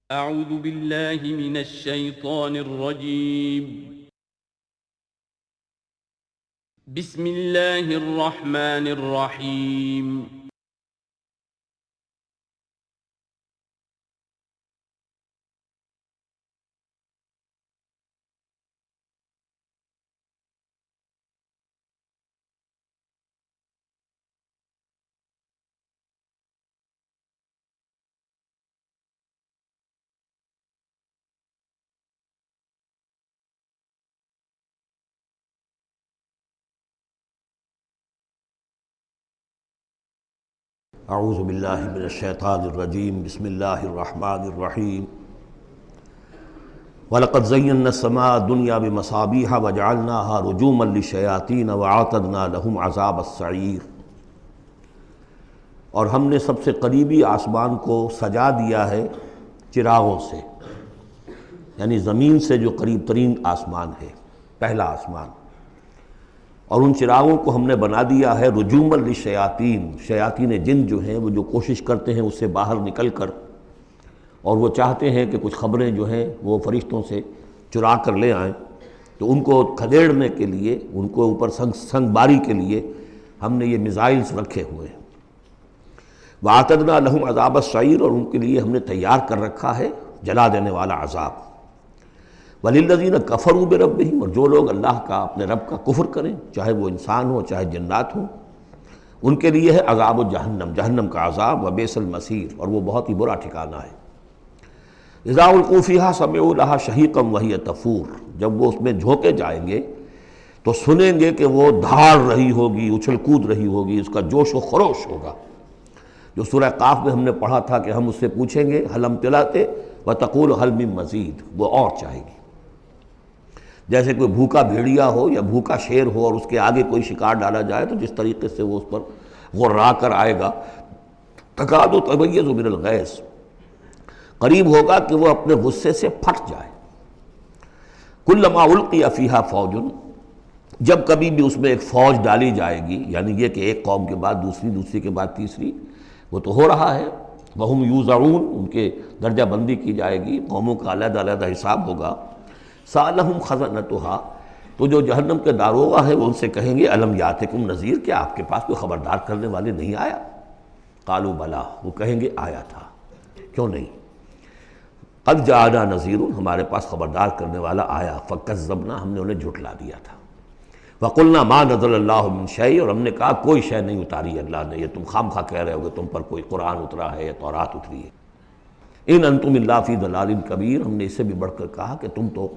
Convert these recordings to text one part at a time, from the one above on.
اعوذ باللہ من الشیطان الرجیم بسم اللہ الرحمن الرحیم اعوذ باللہ من الشیطان الرجیم بسم اللہ الرحمن الرحیم وَلَقَدْ زَيَّنَّا السَّمَاءَ الدُّنْيَا بِمَصَابِيحَ وَجَعَلْنَاهَا رُجُومًا لِلشَّيَاطِينَ وَأَعْتَدْنَا لَهُمْ عَذَابَ السَّعِيرِ۔ اور ہم نے سب سے قریبی آسمان کو سجا دیا ہے چراغوں سے، یعنی زمین سے جو قریب ترین آسمان ہے، پہلا آسمان، اور ان چراغوں کو ہم نے بنا دیا ہے رجوما للشیاطین، شیاطین جن جو ہیں وہ جو کوشش کرتے ہیں اس سے باہر نکل کر، اور وہ چاہتے ہیں کہ کچھ خبریں جو ہیں وہ فرشتوں سے چرا کر لے آئیں، تو ان کو کھدیڑنے کے لیے، ان کو اوپر سنگ باری کے لیے ہم نے یہ میزائلز رکھے ہوئے ہیں۔ وَأَعْتَدْنَا لَهُمْ عَذَابَ السَّعِيرِ، اور ان کے لیے ہم نے تیار کر رکھا ہے جلا دینے والا عذاب۔ وَلِلَّذِينَ كَفَرُوا بِرَبِّهِمْ، اور جو لوگ اللہ کا، اپنے رب کا کفر کریں، چاہے وہ انسان ہو چاہے جنات ہوں، ان کے لیے ہے عذاب جہنم، جہنم کا عذاب، وَبِئْسَ الْمَصِيرُ، اور وہ بہت ہی برا ٹھکانہ ہے۔ اِذَا أُلْقُوا فِيهَا سَمِعُوا لَهَا شَهِيقًا وَهِيَ تَفُورُ، جب وہ اس میں جھونکے جائیں گے تو سنیں گے کہ وہ دھاڑ رہی ہوگی، اچھل کود رہی ہوگی، اس کا جوش و خروش ہوگا، جو سورہ قاف میں ہم نے پڑھا تھا کہ ہم اس سے پوچھیں گے هَلْ امْتَلَأْتِ وَتَقُولُ هَلْ مِن مَزِيدٍ، وہ اور چاہے گی۔ جیسے کوئی بھوکا بھیڑیا ہو یا بھوکا شیر ہو اور اس کے آگے کوئی شکار ڈالا جائے تو جس طریقے سے وہ اس پر غرا کر آئے گا، تکاد تمیز من الغیظ، قریب ہوگا کہ وہ اپنے غصے سے پھٹ جائے۔ کلما القی فیہا فوج، جب کبھی بھی اس میں ایک فوج ڈالی جائے گی، یعنی یہ کہ ایک قوم کے بعد دوسری، دوسری کے بعد تیسری، وہ تو ہو رہا ہے، وہم یوزعون، ان کے درجہ بندی کی جائے گی، قوموں کا علیحدہ علیحدہ حساب ہوگا۔ سألہم خزنتہا، تو جو جہنم کے داروغہ ہیں وہ ان سے کہیں گے الم یاتکم نذیر، کیا آپ کے پاس کوئی خبردار کرنے والے نہیں آیا؟ قالوا بلا، وہ کہیں گے آیا تھا، کیوں نہیں؟ قد جاءنا نذیر، ہمارے پاس خبردار کرنے والا آیا، فکذبنا، ہم نے انہیں جھٹلا دیا تھا۔ وقلنا ما نزل اللہ من شیء، اور ہم نے کہا کوئی شے نہیں اتاری اللہ نے، یہ تم خام خواہ کہہ رہے ہو کہ تم پر کوئی قرآن اترا ہے یا تورات اتری ہے۔ ان انتم الا فی ضلال کبیر، ہم نے اس سے بھی بڑھ کر کہا کہ تم تو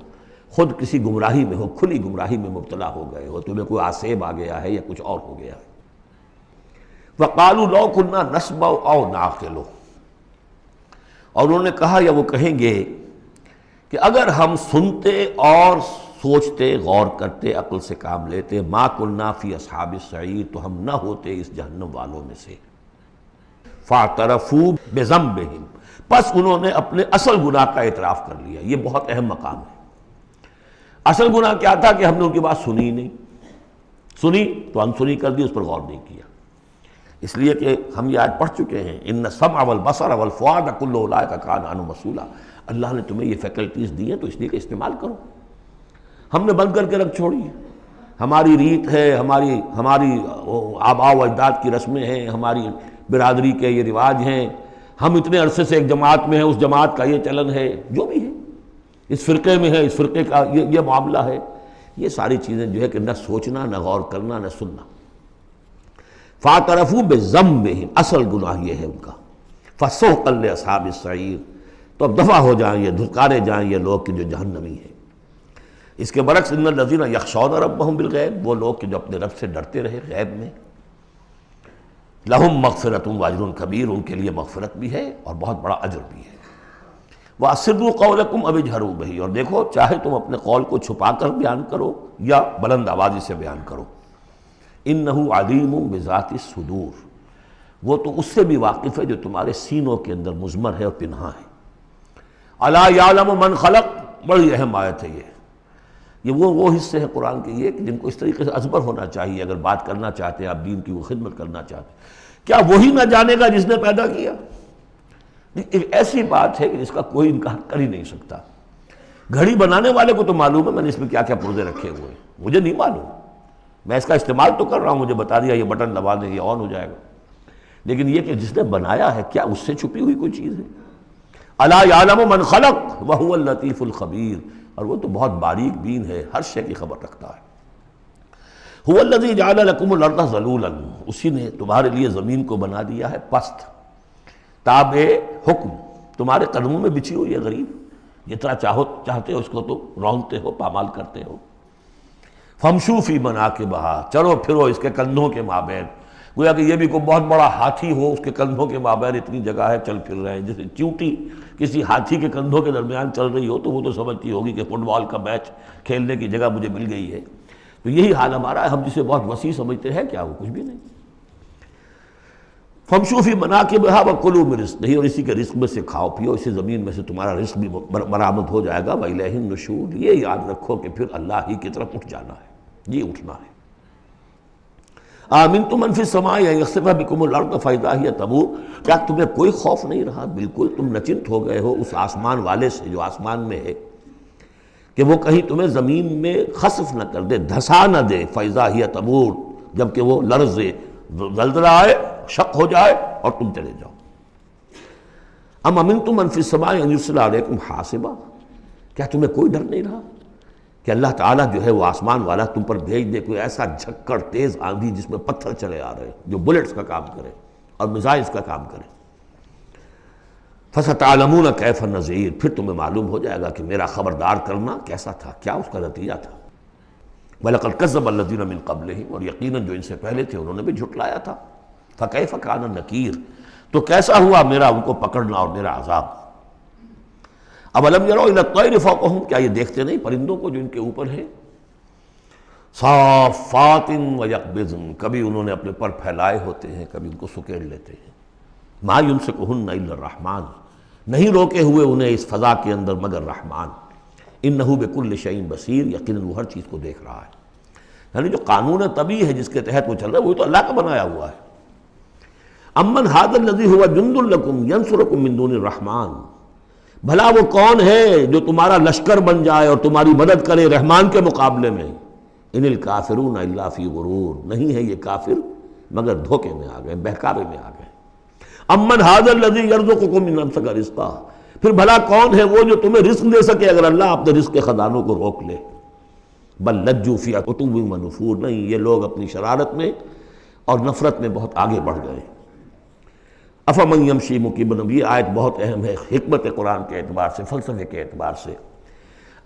خود کسی گمراہی میں ہو، کھلی گمراہی میں مبتلا ہو گئے ہو، تمہیں کوئی آسیب آ گیا ہے یا کچھ اور ہو گیا ہے۔ وقالوا لو كنا نسمع او نعقل، اور انہوں نے کہا یا وہ کہیں گے کہ اگر ہم سنتے اور سوچتے، غور کرتے، عقل سے کام لیتے، ما كنا فی اصحاب السعیر، تو ہم نہ ہوتے اس جہنم والوں میں سے۔ فاعترفوا بذنبہم، پس انہوں نے اپنے اصل گناہ کا اعتراف کر لیا۔ یہ بہت اہم مقام ہے۔ اصل گناہ کیا تھا کہ ہم نے ان کی بات سنی نہیں، سنی تو انسنی کر دی، اس پر غور نہیں کیا۔ اس لیے کہ ہم یہ آج پڑھ چکے ہیں ان السمع والبصر والفؤاد کل اولئک کان عنہ مسئولا، اللہ نے تمہیں یہ فیکلٹیز دی ہیں تو اس لیے کہ استعمال کرو۔ ہم نے بند کر کے رکھ چھوڑی ہے، ہماری ریت ہے، ہماری آباء و اجداد کی رسمیں ہیں، ہماری برادری کے یہ رواج ہیں، ہم اتنے عرصے سے ایک جماعت میں ہیں، اس جماعت کا یہ چلن ہے، جو بھی ہے، اس فرقے میں ہے، اس فرقے کا یہ معاملہ ہے، یہ ساری چیزیں جو ہے کہ نہ سوچنا، نہ غور کرنا، نہ سننا۔ فاعترفوا بذنبہم، اصل گناہ یہ ہے ان کا۔ فسحقا لاصحاب السعیر، تو اب دفع ہو جائیں یہ، دھتکارے جائیں یہ لوگ کہ جو جہنمی ہیں۔ اس کے برعکس ان الذین یخشون ربہم بالغیب، وہ لوگ کہ جو اپنے رب سے ڈرتے رہے غیب میں، لہم مغفرۃ واجر کبیر، ان کے لیے مغفرت بھی ہے اور بہت بڑا اجر بھی ہے۔ وَأَسِرُّوا قَوْلَكُمْ أَوِ اجْهَرُوا بِهِ، اور دیکھو چاہے تم اپنے قول کو چھپا کر بیان کرو یا بلند آوازی سے بیان کرو۔ إِنَّهُ عَلِيمٌ بِذَاتِ الصُّدُورِ، وہ تو اس سے بھی واقف ہے جو تمہارے سینوں کے اندر مضمر ہے اور پنہاں ہے۔ أَلَا يَعْلَمُ مَنْ خَلَقَ، بڑی اہم آیت ہے یہ وہ حصے ہیں قرآن کے یہ کہ جن کو اس طریقے سے ازبر ہونا چاہیے اگر بات کرنا چاہتے ہیں، آپ دین کی وہ خدمت کرنا چاہتے ہیں۔ کیا وہی نہ جانے گا جس نے پیدا کیا؟ ایک ایسی بات ہے کہ جس کا کوئی انکار کر ہی نہیں سکتا. گھڑی بنانے والے کو تو معلوم ہے میں نے اس میں کیا کیا پرزے رکھے ہوئے ہیں، مجھے نہیں معلوم. میں اس کا استعمال تو کر رہا ہوں، مجھے بتا دیا یہ بٹن دبا دیں یہ آن ہو جائے گا، لیکن یہ کہ جس نے بنایا ہے کیا اس سے چھپی ہوئی کوئی چیز ہے؟ الا یعلم من خلق وهو اللطیف الخبیر، اور وہ تو بہت باریک بین ہے، ہر شے کی خبر رکھتا ہے. هو الذی جعل لکم الارض ذلولا، اسی نے تمہارے لیے زمین کو بنا دیا ہے پست، تابع حکم، تمہارے قدموں میں بچھی ہوئی ہے غریب، جتنا چاہتے ہو اس کو تو رونتے ہو، پامال کرتے ہو. فمشوا فی مناکبہا، چلو پھرو اس کے کندھوں کے مابین. گویا کہ یہ بھی کوئی بہت بڑا ہاتھی ہو، اس کے کندھوں کے مابین اتنی جگہ ہے، چل پھر رہے ہیں. جیسے چیونٹی کسی ہاتھی کے کندھوں کے درمیان چل رہی ہو تو وہ تو سمجھتی ہوگی کہ فٹ بال کا میچ کھیلنے کی جگہ مجھے مل گئی ہے. تو یہی حال ہمارا ہے، ہم جسے بہت وسیع سمجھتے ہیں کیا وہ کچھ بھی نہیں. فمشوا فی مناکبہا وکلوا من رزقہ، اور اسی کے رزق میں سے کھاؤ پیو، اسی زمین میں سے تمہارا رزق بھی برآمد ہو جائے گا. وإلیہ النشور، یہ یاد رکھو کہ پھر اللہ ہی کی طرف اٹھ جانا ہے، یہ اٹھنا ہے. آمنتم من فی السماء ان یخسف بکم الارض فاذا ہی تمور، کیا تمہیں کوئی خوف نہیں رہا؟ بالکل تم نچنت ہو گئے ہو اس آسمان والے سے جو آسمان میں ہے کہ وہ کہیں تمہیں زمین میں خسف نہ کر دے، دھسا نہ دے. فاذا ہی تمور، جبکہ وہ لرزے، زلزلہ آئے، شق ہو جائے اور تم چلے جاؤ. ام امنتم من فی السماء ان یرسل علیکم حاصبا، کیا تمہیں کوئی ڈر نہیں رہا کہ اللہ تعالیٰ جو ہے وہ آسمان والا تم پر بھیج دے کوئی ایسا جھکڑ تیز آندھی جس میں پتھر چلے آ رہے جو بلٹس کا کام کرے اور میزائلز کا کام کرے. فَسَتَعْلَمُونَ كَيْفَ النَّذِيرُ، پھر تمہیں معلوم ہو جائے گا کہ میرا خبردار کرنا کیسا تھا، کیا اس کا نتیجہ تھا. وَلَقَدْ كَذَّبَ الَّذِينَ مِن قَبْلِهِمْ، اور یقیناً جو ان سے پہلے تھے انہوں نے بھی جھٹلایا تھا. فَكَيْفَ كَانَ نَكِيرٌ، تو کیسا ہوا میرا ان کو پکڑنا اور میرا عذاب. اَوَلَمْ يَرَوْا إِلَى الطَّيْرِ فَوْقَهُمْ، کیا یہ دیکھتے نہیں پرندوں کو جو ان کے اوپر ہے؟ صافات ویقبضن، کبھی انہوں نے اپنے پر پھیلائے ہوتے ہیں، کبھی ان کو سکیڑ لیتے ہیں. ما یمسکہن الا الرحمن، نہیں روکے ہوئے انہیں اس فضا کے اندر مگر رحمان. انہ بکل شیء بصیر، یقیناً وہ ہر چیز کو دیکھ رہا ہے. یعنی جو قانون طبیعی ہے جس کے تحت وہ چل رہا ہے وہ تو اللہ کا بنایا ہوا ہے. امن ھذا الذی ھو جند لکم ینصرکم من دون الرحمن، بھلا وہ کون ہے جو تمہارا لشکر بن جائے اور تمہاری مدد کرے رحمان کے مقابلے میں. ان الکافرون الا فی غرور، نہیں ہے یہ کافر مگر دھوکے میں آ گئے، بہکاوے میں آ گئے. امن ھذا الذی یرزقکم من امسک رزقہ، پھر بھلا کون ہے وہ جو تمہیں رزق دے سکے اگر اللہ اپنے رزق کے خزانوں کو روک لے. بل لجوا فی عتو ونفور، نہیں یہ لوگ اپنی شرارت میں اور نفرت میں بہت آگے بڑھ گئے. افمن یمشی مکبا، یہ آیت بہت اہم ہے حکمت قرآن کے اعتبار سے، فلسفے کے اعتبار سے.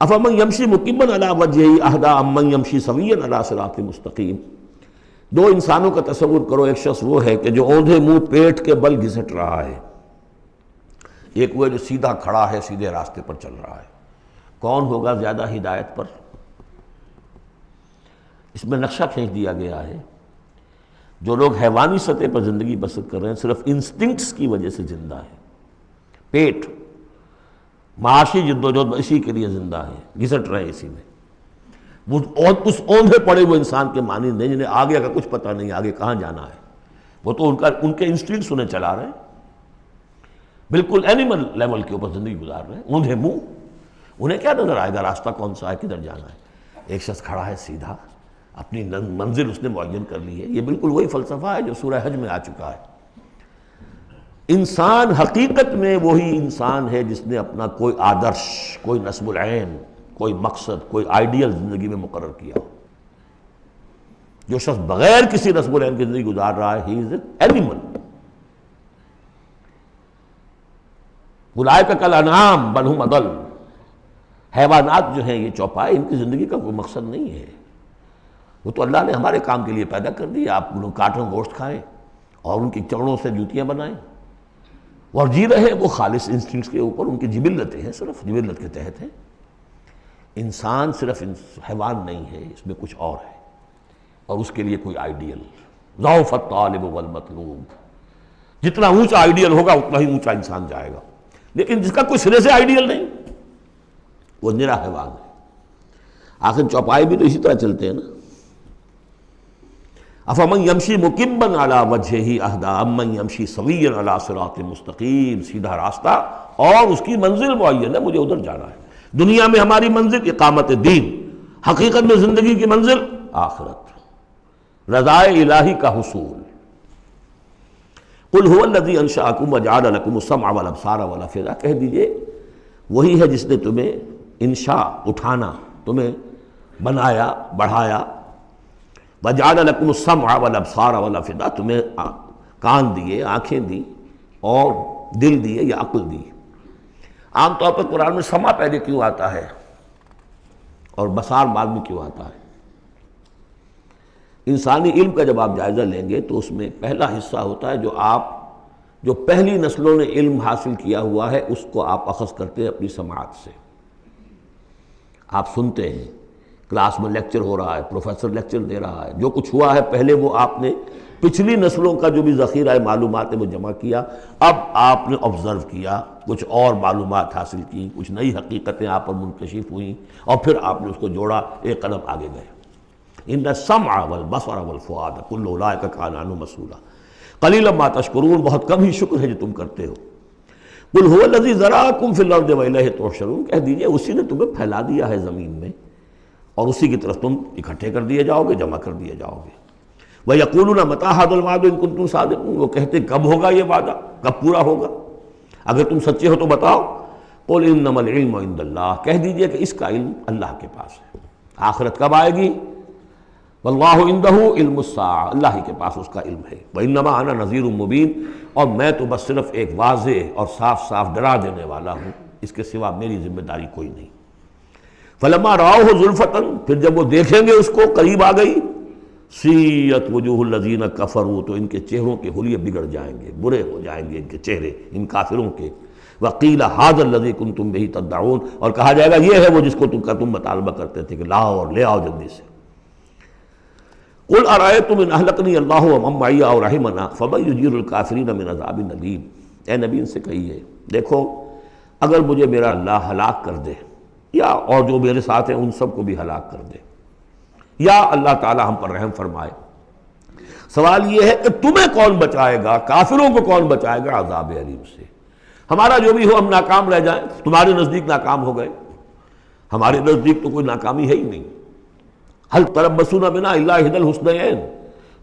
افمن یمشی مکبا علی وجہہ اہدی امن یمشی سویا علی صراط مستقیم. دو انسانوں کا تصور کرو، ایک شخص وہ ہے کہ جو اوندھے منہ پیٹ کے بل گھسٹ رہا ہے، ایک وہ جو سیدھا کھڑا ہے سیدھے راستے پر چل رہا ہے. کون ہوگا زیادہ ہدایت پر؟ اس میں نقشہ کھینچ دیا گیا ہے. جو لوگ حیوانی سطح پر زندگی بسر کر رہے ہیں صرف انسٹنکٹس کی وجہ سے زندہ ہیں، پیٹ معاشی جدوجہد اسی کے لیے زندہ ہیں، گھسٹ رہے ہیں اسی میں. وہ اس اوندھے پڑے ہوئے انسان کے مانند ہیں جنہیں آگے کا کچھ پتہ نہیں آگے کہاں جانا ہے. وہ تو ان کے انسٹنکٹس انہیں چلا رہے ہیں، بالکل اینیمل لیول کے اوپر زندگی گزار رہے ہیں، اوندھے منہ. انہیں کیا نظر آئے گا راستہ کون سا ہے، کدھر جانا ہے؟ ایک شخص کھڑا ہے سیدھا، اپنی منزل اس نے معین کر لی ہے. یہ بالکل وہی فلسفہ ہے جو سورہ حج میں آ چکا ہے. انسان حقیقت میں وہی انسان ہے جس نے اپنا کوئی آدرش، کوئی نصب العین، کوئی مقصد، کوئی آئیڈیل زندگی میں مقرر کیا. جو شخص بغیر کسی نصب العین کی زندگی گزار رہا ہے، ہی از این اینیمل. اولئک کالانعام بل ھم اضل، حیوانات جو ہیں یہ چوپائے، ان کی زندگی کا کوئی مقصد نہیں ہے. وہ تو اللہ نے ہمارے کام کے لیے پیدا کر دی. آپ لوگ کاٹوں گوشت کھائیں اور ان کی چمڑوں سے جوتیاں بنائیں اور جی رہے وہ خالص انسٹنکٹس کے اوپر. ان کی جبلتیں ہیں، صرف جبلت کے تحت ہیں. انسان صرف حیوان نہیں ہے، اس میں کچھ اور ہے، اور اس کے لیے کوئی آئیڈیل. ضعف الطالب والمطلوب، جتنا اونچا آئیڈیل ہوگا اتنا ہی اونچا انسان جائے گا. لیکن جس کا کوئی سرے سے آئیڈیل نہیں وہ نرا حیوان ہے. آخر چوپائے بھی تو اسی طرح چلتے ہیں نا. افمن یمشی مکبا علی وجہہ اہدی امن یمشی سویا علی صراط مستقیم، سیدھا راستہ اور اس کی منزل معین ہے، مجھے ادھر جانا ہے۔ دنیا میں ہماری منزل اقامت دین، حقیقت میں زندگی کی منزل آخرت، رضائے الہی کا حصول۔ قل هو الذی انشأکم وجعل لکم السمع والابصار والافئدہ، کہہ دیجئے وہی ہے جس نے تمہیں انشاء اٹھانا، تمہیں بنایا بڑھایا، وجعل لکم السمع والابصار والافئدہ، تمہیں کان دیے، آنکھیں دی اور دل دیے یا عقل دی۔ عام طور پر قرآن میں سمع پہلے کیوں آتا ہے اور بصار بعد میں کیوں آتا ہے؟ انسانی علم کا جب آپ جائزہ لیں گے تو اس میں پہلا حصہ ہوتا ہے جو پہلی نسلوں نے علم حاصل کیا ہوا ہے، اس کو آپ اخذ کرتے ہیں اپنی سماعت سے۔ آپ سنتے ہیں، کلاس میں لیکچر ہو رہا ہے، پروفیسر لیکچر دے رہا ہے، جو کچھ ہوا ہے پہلے وہ آپ نے پچھلی نسلوں کا جو بھی ذخیرہ معلومات ہے وہ جمع کیا، اب آپ نے آبزرو کیا، کچھ اور معلومات حاصل کی، کچھ نئی حقیقتیں آپ پر منکشف ہوئیں اور پھر آپ نے اس کو جوڑا، ایک قدم آگے گئے۔ ان السمع والبصر والفؤاد کل اولئک کان عنہ مسئولا قلیلا ما تشکرون، بہت کم ہی شکر ہے جو تم کرتے ہو۔ قل هو الذی ذرأکم فی الارض والیہ تحشرون، کہہ دیجئے اسی نے تمہیں پھیلا دیا ہے زمین میں اور اسی کی طرف تم اکٹھے کر دیے جاؤ گے، جمع کر دیے جاؤ گے۔ وَيَقُولُونَ مَتَىٰ هَٰذَا الْوَعْدُ إِن كُنتُمْ صَادِقِينَ، وہ کہتے کب ہوگا یہ وعدہ، کب پورا ہوگا، اگر تم سچے ہو تو بتاؤ۔ قُلْ إِنَّمَا الْعِلْمُ عِندَ اللَّهِ، کہہ دیجئے کہ اس کا علم اللہ کے پاس ہے، آخرت کب آئے گی؟ وَاللَّهُ عِندَهُ عِلْمُ السَّاعَةِ، اللہ ہی کے پاس اس کا علم ہے۔ وَإِنَّمَا أَنَا نَذِيرٌ مُّبِينٌ، اور میں تو بس صرف ایک واضح اور صاف صاف ڈرا دینے والا ہوں، اس کے سوا میری ذمہ داری کوئی نہیں۔ فَلَمَّا رَأَوْهُ زُلْفَةً، پھر جب وہ دیکھیں گے اس کو، قریب آ گئی، سیئت وجوہ الذین کفروا، تو ان کے چہروں کے حلیے بگڑ جائیں گے، برے ہو جائیں گے ان کے چہرے، ان کافروں کے۔ وقیل ھذا الذی کنتم بہ تدعون، اور کہا جائے گا یہ ہے وہ جس کو تم مطالبہ کرتے تھے کہ لاؤ اور لے آؤ جلدی سے۔ قل ارأیتم ان اہلکنی اللہ ومن معی او رحمنا فمن یجیر الکافرین من عذاب الیم، اے نبی ان سے کہیے دیکھو اگر مجھے میرا اللہ ہلاک کر دے یا اور جو میرے ساتھ ہیں ان سب کو بھی ہلاک کر دے، یا اللہ تعالی ہم پر رحم فرمائے، سوال یہ ہے کہ تمہیں کون بچائے گا، کافروں کو کون بچائے گا عذاب علیم سے؟ ہمارا جو بھی ہو ہم ناکام رہ جائیں، تمہارے نزدیک ناکام ہو گئے، ہمارے نزدیک تو کوئی ناکامی ہے ہی نہیں۔ حل تربصون بنا الا احدی الحسنیین،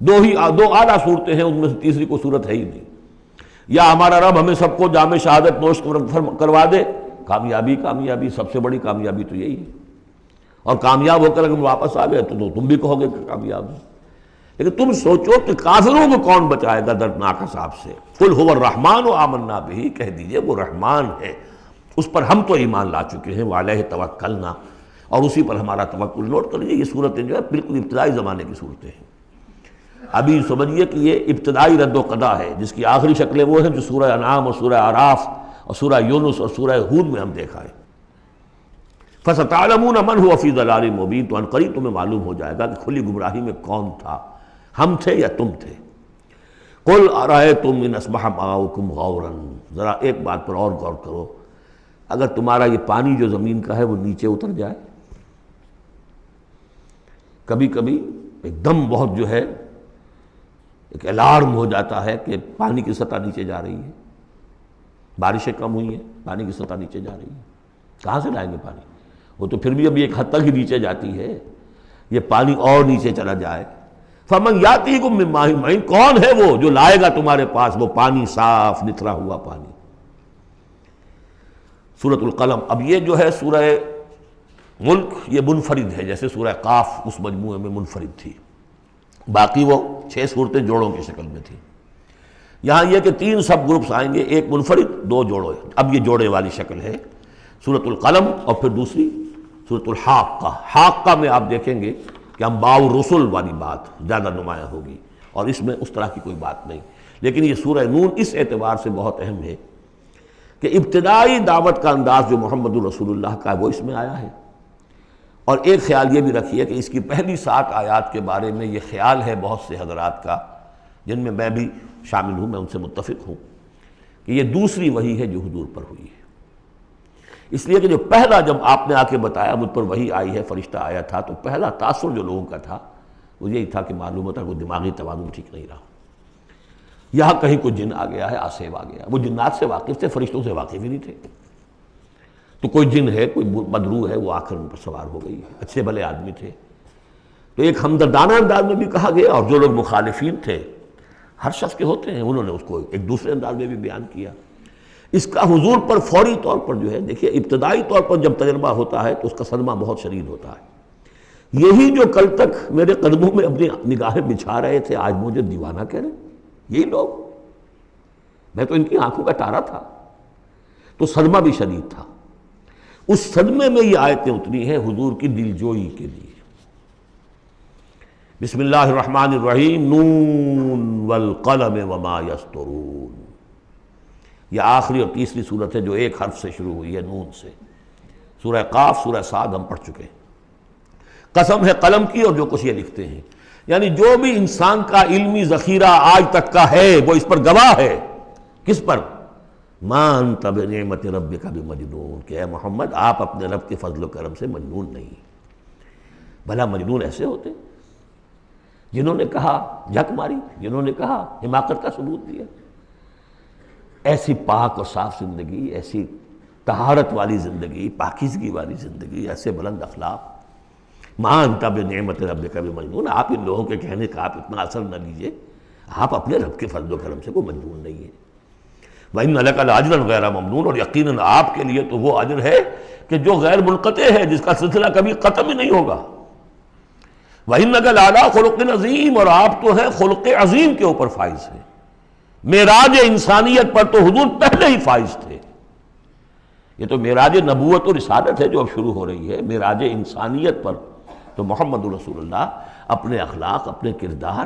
دو اعلیٰ صورتیں ہیں، ان میں سے تیسری کوئی صورت ہے ہی نہیں۔ یا ہمارا رب ہمیں سب کو جام شہادت نوش کروا دے، کامیابی سب سے بڑی کامیابی تو یہی ہے، اور کامیاب ہو کر اگر واپس آ گئے تو تم بھی کہو گے کہ کامیاب ہے۔ لیکن تم سوچو کہ کافروں کو کون بچائے گا دردناک عذاب سے۔ قل هو الرحمن آمنا بہ، کہہ دیجئے وہ رحمان ہے، اس پر ہم تو ایمان لا چکے ہیں، وعلیہ توکلنا، اور اسی پر ہمارا توکل۔ نوٹ کر لیجیے یہ صورتیں جو ہے بالکل ابتدائی زمانے کی صورتیں ہیں۔ ابھی سمجھیے کہ یہ ابتدائی رد و قضا ہے، جس کی آخری شکلیں وہ ہیں جو سورہ انعام اور سورہ اعراف اور سورہ یونس اور سورہ ہود میں ہم دیکھا ہے۔ فَسَتَعْلَمُونَ مَنْ هُوَ فِي ضَلَالٍ مُبِينٍ، تو عنقریب تمہیں معلوم ہو جائے گا کہ کھلی گمراہی میں کون تھا، ہم تھے یا تم تھے۔ قُلْ أَرَأَيْتُمْ إِنْ أَصْبَحَ مَاؤُكُمْ غَوْرًا، ذرا ایک بات پر اور غور کرو، اگر تمہارا یہ پانی جو زمین کا ہے وہ نیچے اتر جائے، کبھی کبھی ایک دم بہت جو ہے ایک الارم ہو جاتا ہے کہ پانی کی سطح نیچے جا رہی ہے، بارشیں کم ہوئی ہیں، پانی کی سطح نیچے جا رہی ہے، کہاں سے لائیں گے پانی؟ وہ تو پھر بھی ابھی ایک حد تک ہی نیچے جاتی ہے، یہ پانی اور نیچے چلا جائے۔ فَمَنْ يَأْتِيكُم مِّن مَّاءٍ مَّعِينٍ، کون ہے وہ جو لائے گا تمہارے پاس وہ پانی صاف نتھرا ہوا پانی۔ سورۃ القلم، اب یہ جو ہے سورہ ملک یہ منفرد ہے، جیسے سورہ قاف اس مجموعے میں منفرد تھی، باقی وہ 6 صورتیں جوڑوں کی شکل میں تھیں۔ یہاں یہ کہ 3 سب گروپس آئیں گے، ایک منفرد 2 جوڑے، اب یہ جوڑے والی شکل ہے سورۃ القلم، اور پھر دوسری سورۃ الحاقہ۔ حاقہ میں آپ دیکھیں گے کہ انباء الرسل والی بات زیادہ نمایاں ہوگی، اور اس میں اس طرح کی کوئی بات نہیں۔ لیکن یہ سورہ نون اس اعتبار سے بہت اہم ہے کہ ابتدائی دعوت کا انداز جو محمد الرسول اللہ کا ہے وہ اس میں آیا ہے۔ اور ایک خیال یہ بھی رکھیے کہ اس کی پہلی 7 آیات کے بارے میں یہ خیال ہے بہت سے حضرات کا، جن میں میں بھی شامل ہوں، میں ان سے متفق ہوں، کہ یہ دوسری وحی ہے جو حضور پر ہوئی ہے۔ اس لیے کہ جو پہلا جب آپ نے آ کے بتایا مجھ پر وحی آئی ہے، فرشتہ آیا تھا، تو پہلا تاثر جو لوگوں کا تھا وہ یہی تھا کہ معلوم ہوتا کوئی دماغی توازن ٹھیک نہیں رہا، یہاں کہیں کوئی جن آ گیا ہے، آسیب آ گیا۔ وہ جنات سے واقف تھے، فرشتوں سے واقف ہی نہیں تھے، تو کوئی جن ہے، کوئی بدرو ہے، وہ آ کر ان پر سوار ہو گئی ہے۔ اچھے بھلے آدمی تھے، تو ایک ہمدردانہ انداز میں بھی کہا گیا، اور جو لوگ مخالفین تھے، ہر شخص کے ہوتے ہیں، انہوں نے اس کو ایک دوسرے انداز میں بھی بیان کیا۔ اس کا حضور پر فوری طور پر جو ہے، دیکھیے ابتدائی طور پر جب تجربہ ہوتا ہے تو اس کا صدمہ بہت شدید ہوتا ہے۔ یہی جو کل تک میرے قدموں میں اپنی نگاہیں بچھا رہے تھے، آج مجھے دیوانہ کہہ رہے، یہی لوگ، میں تو ان کی آنکھوں کا تارا تھا۔ تو صدمہ بھی شدید تھا۔ اس صدمے میں یہ آیتیں اتری ہیں حضور کی دلجوئی کے لیے۔ بسم اللہ الرحمن الرحیم، نون والقلم وما یسطرون، یہ آخری اور تیسری صورت ہے جو ایک حرف سے شروع ہوئی ہے، نون سے۔ سورہ قاف، سورہ صاد ہم پڑھ چکے ہیں۔ قسم ہے قلم کی اور جو کچھ یہ لکھتے ہیں، یعنی جو بھی انسان کا علمی ذخیرہ آج تک کا ہے وہ اس پر گواہ ہے۔ کس پر؟ ما انت بنعمت ربک بمجنون، کہ اے محمد آپ اپنے رب کے فضل و کرم سے مجنون نہیں۔ بھلا مجنون ایسے ہوتے جنہوں نے کہا جھک ماری، جنہوں نے کہا حماقت کا ثبوت دیا۔ ایسی پاک اور صاف زندگی، ایسی طہارت والی زندگی، پاکیزگی والی زندگی، ایسے بلند اخلاق، ما انت بنعمت ربک بمجنون، آپ ان لوگوں کے کہنے کا آپ اتنا اثر نہ لیجئے، آپ اپنے رب کے فضل و کرم سے کوئی مجنون نہیں ہے۔ وَإِنَّ لَكَ لَأَجْرًا غَيْرَ مَمْنُونٍ، اور یقیناً آپ کے لیے تو وہ اجر ہے کہ جو غیر منقطع ہے، جس کا سلسلہ کبھی ختم ہی نہیں ہوگا۔ وَإِنَّكَ لَعَلَىٰ خُلُقٍ عَظِيمٍ، اور آپ تو ہیں خلق عظیم کے اوپر فائز ہیں۔ معراج انسانیت پر تو حضور پہلے ہی فائز تھے۔ یہ تو معراج نبوت اور رسالت ہے جو اب شروع ہو رہی ہے۔ معراج انسانیت پر تو محمد رسول اللہ اپنے اخلاق، اپنے کردار،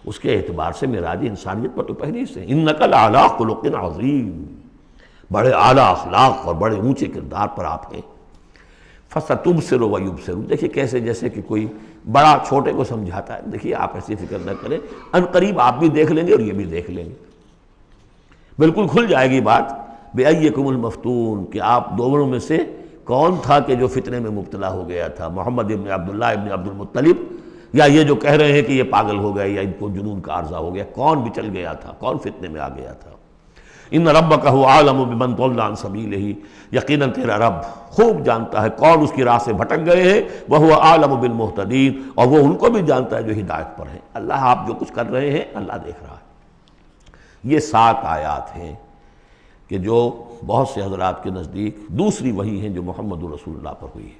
اس کے اعتبار سے معراج انسانیت پر تو پہلے سے۔ انک لعلی خلق عظیم، بڑے اعلیٰ اخلاق اور بڑے اونچے کردار پر آپ ہیں۔ فستبصر ویبصر، دیکھیے کیسے جیسے کہ کوئی بڑا چھوٹے کو سمجھاتا ہے۔ دیکھیے آپ ایسی فکر نہ کریں، ان قریب آپ بھی دیکھ لیں گے اور یہ بھی دیکھ لیں گے، بالکل کھل جائے گی بات۔ بِأَيِّكُمُ الْمَفْتُونُ، کہ آپ دونوں میں سے کون تھا کہ جو فتنے میں مبتلا ہو گیا تھا، محمد ابن عبداللہ ابن عبد المطلب، یا یہ جو کہہ رہے ہیں کہ یہ پاگل ہو گئے یا ان کو جنون کا عارضہ ہو گیا، کون بھی چل گیا تھا، کون فتنے میں آ گیا تھا۔ ان ربک هو اعلم بمن ضل عن سبیلہ، یقیناً تیرا رب خوب جانتا ہے کون اس کی راہ سے بھٹک گئے ہیں، وہو اعلم بالمہتدین، اور وہ ان کو بھی جانتا ہے جو ہدایت پر ہیں۔ اللہ آپ جو کچھ کر رہے ہیں اللہ دیکھ رہا ہے۔ یہ 7 آیات ہیں کہ جو بہت سے حضرات کے نزدیک دوسری وحی ہیں جو محمد رسول اللہ پر ہوئی ہے۔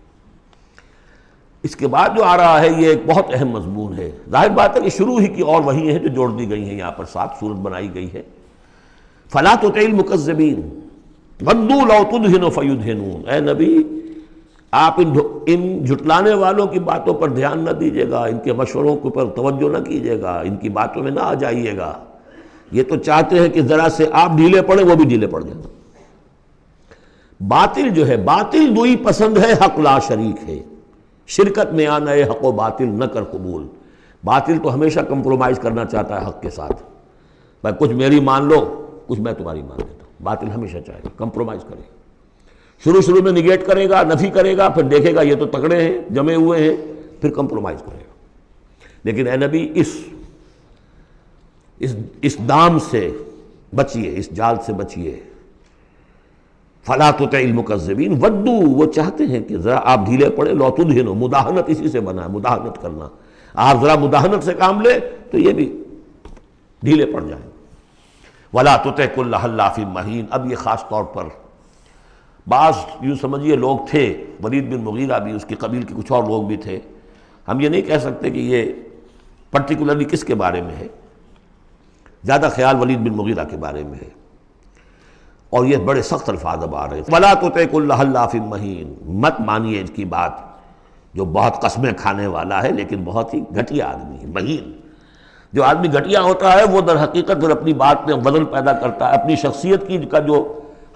اس کے بعد جو آ رہا ہے یہ ایک بہت اہم مضمون ہے۔ ظاہر بات ہے کہ شروع ہی کی اور وحی ہیں جو جوڑ دی گئی ہیں، یہاں پر 7 صورت بنائی گئی ہے۔ فَلَا تُطِعِ الْمُكَذِّبِينَ وَدُّوا لَوْ تُدْهِنُ فَيُدْهِنُونَ، اے نبی آپ ان جھٹلانے والوں کی باتوں پر دھیان نہ دیجیے گا، ان کے مشوروں کے اوپر توجہ نہ کیجیے گا، ان کی باتوں میں نہ آ جائیے گا۔ یہ تو چاہتے ہیں کہ ذرا سے آپ ڈھیلے پڑیں وہ بھی ڈھیلے پڑ جائیں۔ باطل جو ہے، باطل دوئی پسند ہے، حق لا شریک ہے۔ شرکت میں آنا ہے حق و باطل نہ کر قبول۔ باطل تو ہمیشہ کمپرومائز کرنا چاہتا ہے حق کے ساتھ، بھائی کچھ میری مان لو، کچھ میں تمہاری مان لیتا ہوں۔ باطل ہمیشہ چاہے گا کمپرومائز کرے گا، شروع میں نگیٹ کرے گا، نفی کرے گا، پھر دیکھے گا یہ تو تکڑے ہیں، جمے ہوئے ہیں، پھر کمپرومائز کرے گا۔ لیکن اے نبی اس دام سے بچیے، اس جال سے بچیے۔ فَلَا تُطِعِ الْمُكَذِّبِينَ وَدُّوا، وہ چاہتے ہیں کہ ذرا آپ ڈھیلے پڑے، لَوْ تُدْهِنُ، مداہنت اسی سے بنا ہے، مداہنت کرنا۔ آپ ذرا مداہنت سے کام لے تو یہ بھی ڈھیلے پڑ جائیں۔ وَلَا تُطِعْ كُلَّ حَلَّافٍ مَّهِينٍ، اب یہ خاص طور پر بعض یوں سمجھیے لوگ تھے، ولید بن مغیرہ بھی، اس کی قبیل کے کچھ اور لوگ بھی تھے، ہم یہ نہیں کہہ سکتے کہ یہ پرٹیکولرلی کس کے بارے میں ہے، زیادہ خیال ولید بن مغیرہ کے بارے میں ہے، اور یہ بڑے سخت الفاظ اب آ رہے ہیں۔ وَلَا تُطِعْ كُلَّ حَلَّافٍ مَّهِينٍ، مت مانیے اس کی بات جو بہت قسمیں کھانے والا ہے لیکن بہت ہی گھٹیا آدمی ہے۔ مہین، جو آدمی گھٹیا ہوتا ہے وہ در حقیقت پھر اپنی بات میں وزن پیدا کرتا ہے، اپنی شخصیت کی کا جو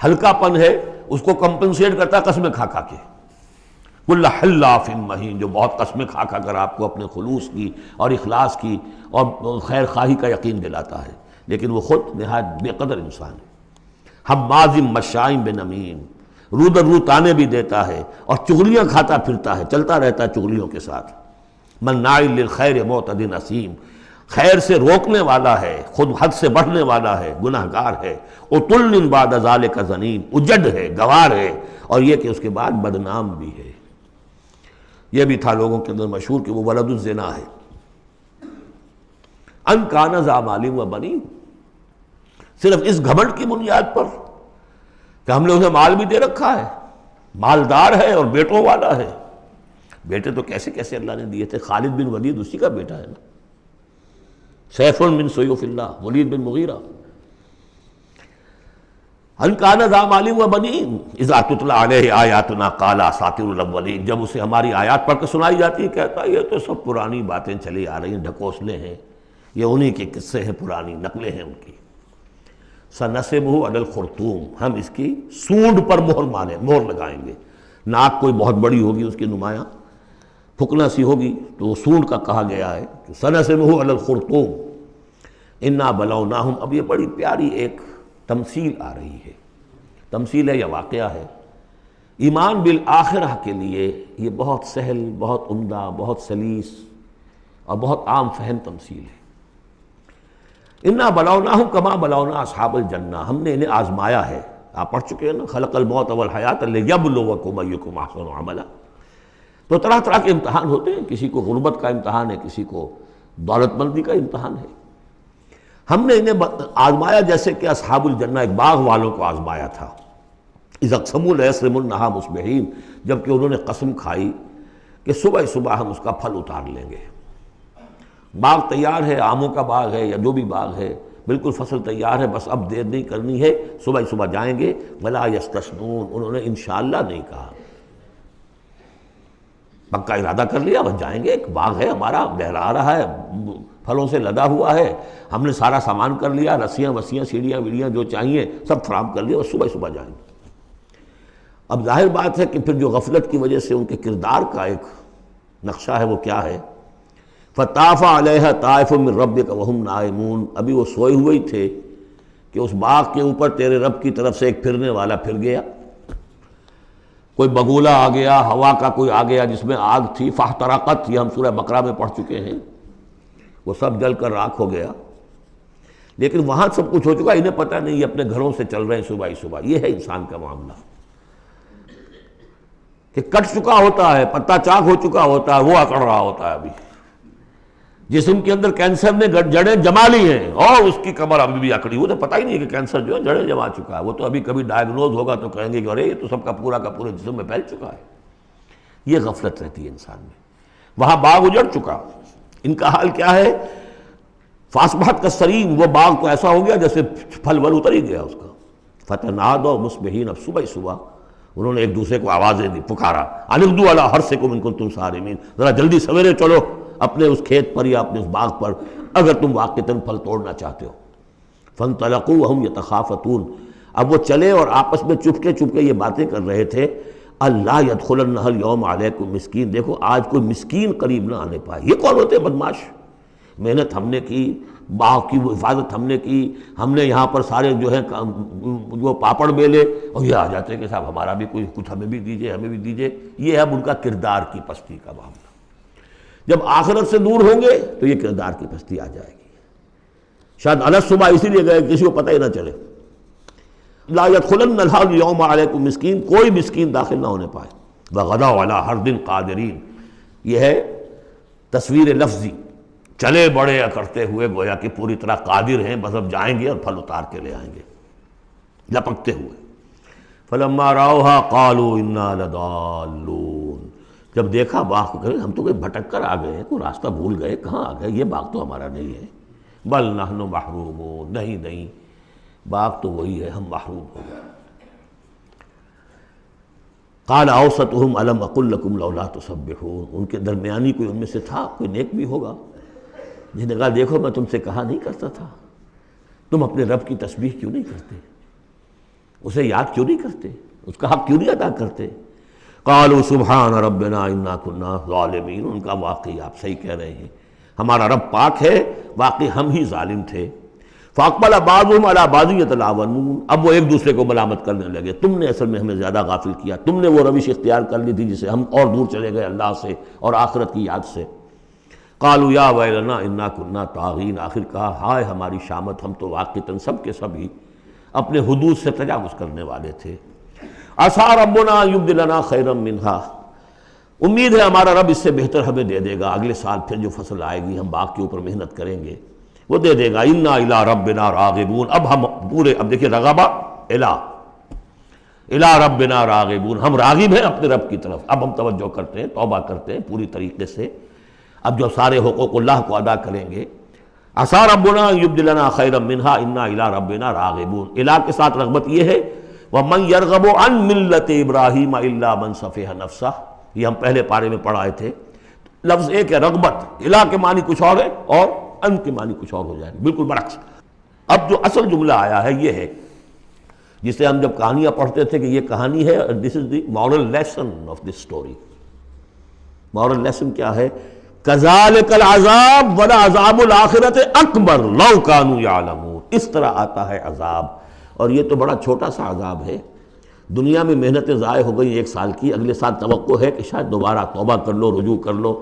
ہلکا پن ہے اس کو کمپنسیٹ کرتا ہے قسمیں کھا کھا کے۔ کل حلاف مہین، جو بہت قسمیں کھا کھا کر آپ کو اپنے خلوص کی اور اخلاص کی اور خیر خواہی کا یقین دلاتا ہے، لیکن وہ خود نہایت بے قدر انسان ہے۔ حماز مشاء بنمیم، رو در رو تانے بھی دیتا ہے اور چغلیاں کھاتا پھرتا ہے، چلتا رہتا ہے چغلیوں کے ساتھ۔ مناع للخیر معتد اثیم، خیر سے روکنے والا ہے، خود حد سے بڑھنے والا ہے، گناہ گار ہے، عتل بعد ذالک زنیم، اجڑ ہے، گوار ہے، اور یہ کہ اس کے بعد بدنام بھی ہے۔ یہ بھی تھا لوگوں کے اندر مشہور کہ وہ ولد الزنا ہے۔ ان کان ذا مال و بنین، صرف اس گھمنڈ کی بنیاد پر کہ ہم نے اسے مال بھی دے رکھا ہے، مالدار ہے اور بیٹوں والا ہے۔ بیٹے تو کیسے کیسے اللہ نے دیے تھے، خالد بن ولید اسی کا بیٹا ہے نا، سیف من سیوف اللہ، ولید بن مغیرہ۔ ان کان ذا مال و بنین اذا تتلی علیہ آیاتنا قال اساطیر الاولین، جب اسے ہماری آیات پڑھ کے سنائی جاتی ہے کہتا ہے یہ تو سب پرانی باتیں چلی آ رہی ہیں، ڈھکوسلے ہیں، یہ انہی کے قصے ہیں، پرانی نقلیں ہیں ان کی۔ سنسمہ علی الخرطوم، ہم اس کی سونڈ پر مہر لگائیں گے۔ ناک کوئی بہت بڑی ہوگی اس کی نمایاں، پھکنا سی ہوگی تو وہ سونڈ کا کہا گیا ہے۔ سنسمہ علی الخرطوم انا بلوناہم، اب یہ بڑی پیاری ایک تمثیل آ رہی ہے، تمثیل ہے یا واقعہ ہے۔ ایمان بالآخرہ کے لیے یہ بہت سہل، بہت عمدہ، بہت سلیس اور بہت عام فہم تمثیل ہے۔ انا بلوناہم کما بلونا اصحاب الجنہ، ہم نے انہیں آزمایا ہے۔ آپ پڑھ چکے ہیں نا، خلق الموت والحیات لیبلوکم ایکم احسن عملا۔ تو طرح طرح کے امتحان ہوتے ہیں، کسی کو غربت کا امتحان ہے، کسی کو دولت مندی کا امتحان ہے۔ ہم نے انہیں آزمایا جیسے کہ اصحاب الجنہ ایک باغ والوں کو آزمایا تھا۔ اذا اقسموا لیصرمنھا مصبحین، جبکہ انہوں نے قسم کھائی کہ صبح صبح ہم اس کا پھل اتار لیں گے۔ باغ تیار ہے، آموں کا باغ ہے یا جو بھی باغ ہے، بالکل فصل تیار ہے، بس اب دیر نہیں کرنی ہے، صبح صبح جائیں گے۔ ولا یستثنون، انہوں نے انشاءاللہ نہیں کہا، پکا ارادہ کر لیا، بس جائیں گے، ایک باغ ہے ہمارا، لہرا رہا ہے، پھلوں سے لدا ہوا ہے، ہم نے سارا سامان کر لیا، رسیاں وسیاں سیڑھیاں ویڑیاں جو چاہیے سب فراہم کر لیا، اور صبح صبح جائیں گے۔ اب ظاہر بات ہے کہ پھر جو غفلت کی وجہ سے ان کے کردار کا ایک نقشہ ہے وہ کیا ہے؟ فطاف علیہا طائف من ربک وہم نائمون، ابھی وہ سوئے ہوئے ہی تھے کہ اس باغ کے اوپر تیرے رب کی طرف سے ایک پھرنے والا پھر گیا، کوئی بگولہ آ گیا، ہوا کا کوئی آ گیا جس میں آگ تھی، فاحترقت، یہ ہم سورہ بقرہ میں پڑھ چکے ہیں، وہ سب جل کر راکھ ہو گیا۔ لیکن وہاں سب کچھ ہو چکا، انہیں پتہ نہیں، یہ اپنے گھروں سے چل رہے ہیں صبح ہی صبح۔ یہ ہے انسان کا معاملہ کہ کٹ چکا ہوتا ہے، پتا چاک ہو چکا ہوتا ہے، وہ اکڑ رہا ہوتا ہے۔ ابھی جسم کے اندر کینسر نے جڑیں جما لی ہیں اور اس کی کمر ابھی بھی اکڑی، وہ تو پتہ ہی نہیں کہ کینسر جو ہے جڑیں جما چکا ہے، وہ تو ابھی کبھی ڈائگنوز ہوگا تو کہیں گے کہ ارے یہ تو سب کا پورا جسم میں پھیل چکا ہے۔ یہ غفلت رہتی ہے انسان میں۔ وہاں باغ اجڑ چکا، ان کا حال کیا ہے؟ فاصبحت کالصریم، وہ باغ تو ایسا ہو گیا جیسے پھل ول اتر ہی گیا اس کا۔ فتنادوا مصبحین، اب صبح صبح انہوں نے ایک دوسرے کو آوازیں دی، پکارا، ان اغدوا علی حرثکم ان کنتم صارمین، ذرا جلدی سویرے چلو اپنے اس کھیت پر یا اپنے اس باغ پر اگر تم واقعتاً پھل توڑنا چاہتے ہو۔ فانطلقوا وہم یتخافتون، اب وہ چلے اور آپس میں چپکے چپکے یہ باتیں کر رہے تھے، اللہ یدخلنہ الیوم علیکم مسکین، دیکھو آج کوئی مسکین قریب نہ آنے پائے۔ یہ کون ہوتے ہیں بدماش؟ محنت ہم نے کی، باغ کی حفاظت ہم نے کی، ہم نے یہاں پر سارے جو ہے وہ پاپڑ بیلے، اور یہ آ جاتے ہیں کہ صاحب ہمارا بھی کوئی کچھ ہمیں بھی دیجئے، ہمیں بھی دیجئے۔ یہ ہے اب ان کا کردار کی پستی کا معاملہ۔ جب آخرت سے دور ہوں گے تو یہ کردار کی پستی آ جائے گی۔ شاید الگ صبح اسی لیے گئے کسی کو پتہ ہی نہ چلے۔ لا يدخلن اليوم علیکم مسکین، کوئی مسکین داخل نہ ہونے پائے۔ وغدوا علی حرد قادرین، یہ ہے تصویر لفظی، چلے بڑے کرتے ہوئے گویا کہ پوری طرح قادر ہیں، بس اب جائیں گے اور پھل اتار کے لے آئیں گے لپکتے ہوئے۔ فلما رأوها قالوا انا لضالون، جب دیکھا باغ کو کہ ہم تو کوئی بھٹک کر آ گئے، کوئی راستہ بھول گئے، کہاں آ گئے، یہ باغ تو ہمارا نہیں ہے۔ بل نحن محرومون، نہیں نہیں باغ تو وہی ہے، ہم محروم ہو گئے۔ قال اوسطهم الم اقل لكم لولا تسبحون، ان کے درمیانی کوئی ان میں سے تھا، کوئی نیک بھی ہوگا، جس نے کہا دیکھو میں تم سے کہا نہیں کرتا تھا، تم اپنے رب کی تسبیح کیوں نہیں کرتے، اسے یاد کیوں نہیں کرتے، اس کا حق کیوں نہیں ادا کرتے۔ قالوا سبحان ربنا انا كنا ظالمین، ان کا واقعی آپ صحیح کہہ رہے ہیں، ہمارا رب پاک ہے، واقعی ہم ہی ظالم تھے۔ فاقبل بعضهم على بعض يتلاونون، اب وہ ایک دوسرے کو ملامت کرنے لگے، تم نے اصل میں ہمیں زیادہ غافل کیا، تم نے وہ روش اختیار کر لی تھی جسے ہم اور دور چلے گئے اللہ سے اور آخرت کی یاد سے۔ قالوا یا ویلنا انا کنا طاغین، آخر کہا ہائے ہماری شامت، ہم تو واقعتاً سب کے سب ہی اپنے حدود سے تجاوز کرنے والے تھے۔ عسیٰ ربنا ان یبدلنا خیرا منہا، امید ہے ہمارا رب اس سے بہتر ہمیں دے دے گا، اگلے سال پھر جو فصل آئے گی ہم باغ کے اوپر محنت کریں گے وہ دے دے گا۔ انا الی ربنا راغبون، اب ہم پورے، اب دیکھیں رغبہ الی ربنا راغبون، ہم راغب ہیں اپنے رب کی طرف، اب ہم توجہ کرتے ہیں، توبہ کرتے ہیں پوری طریقے سے، اب جو سارے حقوق اللہ کو ادا کریں گے۔ عسیٰ ربنا ان یبدلنا خیرا منہا انا الی ربنا راغبون، الی کے ساتھ رغبت یہ ہے وَمَنْ يَرْغَبُ عَنْ مِلَّةِ إِبْرَاهِيمَ إِلَّا مَنْ سَفِهَ نَفْسَهُ، یہ ہم پہلے پارے میں پڑھ آئے تھے۔ لفظ ایک ہے رغبت، الا کے معنی کچھ اور ہے اور ان کے معنی کچھ اور ہو جائے، بالکل برعکس۔ اب جو اصل جملہ آیا ہے یہ ہے جسے ہم جب کہانیاں پڑھتے تھے کہ یہ کہانی ہے، this is the moral lesson of this story. Moral lesson کیا ہے؟ كَذَلِكَ الْعَذَابُ وَلَعَذَابُ الْآخِرَةِ أَكْبَرُ لَوْ كَانُوا يَعْلَمُونَ، اس طرح آتا ہے عذاب، اور یہ تو بڑا چھوٹا سا عذاب ہے۔ دنیا میں محنتیں ضائع ہو گئی ایک سال کی، اگلے سال توقع ہے کہ شاید دوبارہ توبہ کر لو، رجوع کر لو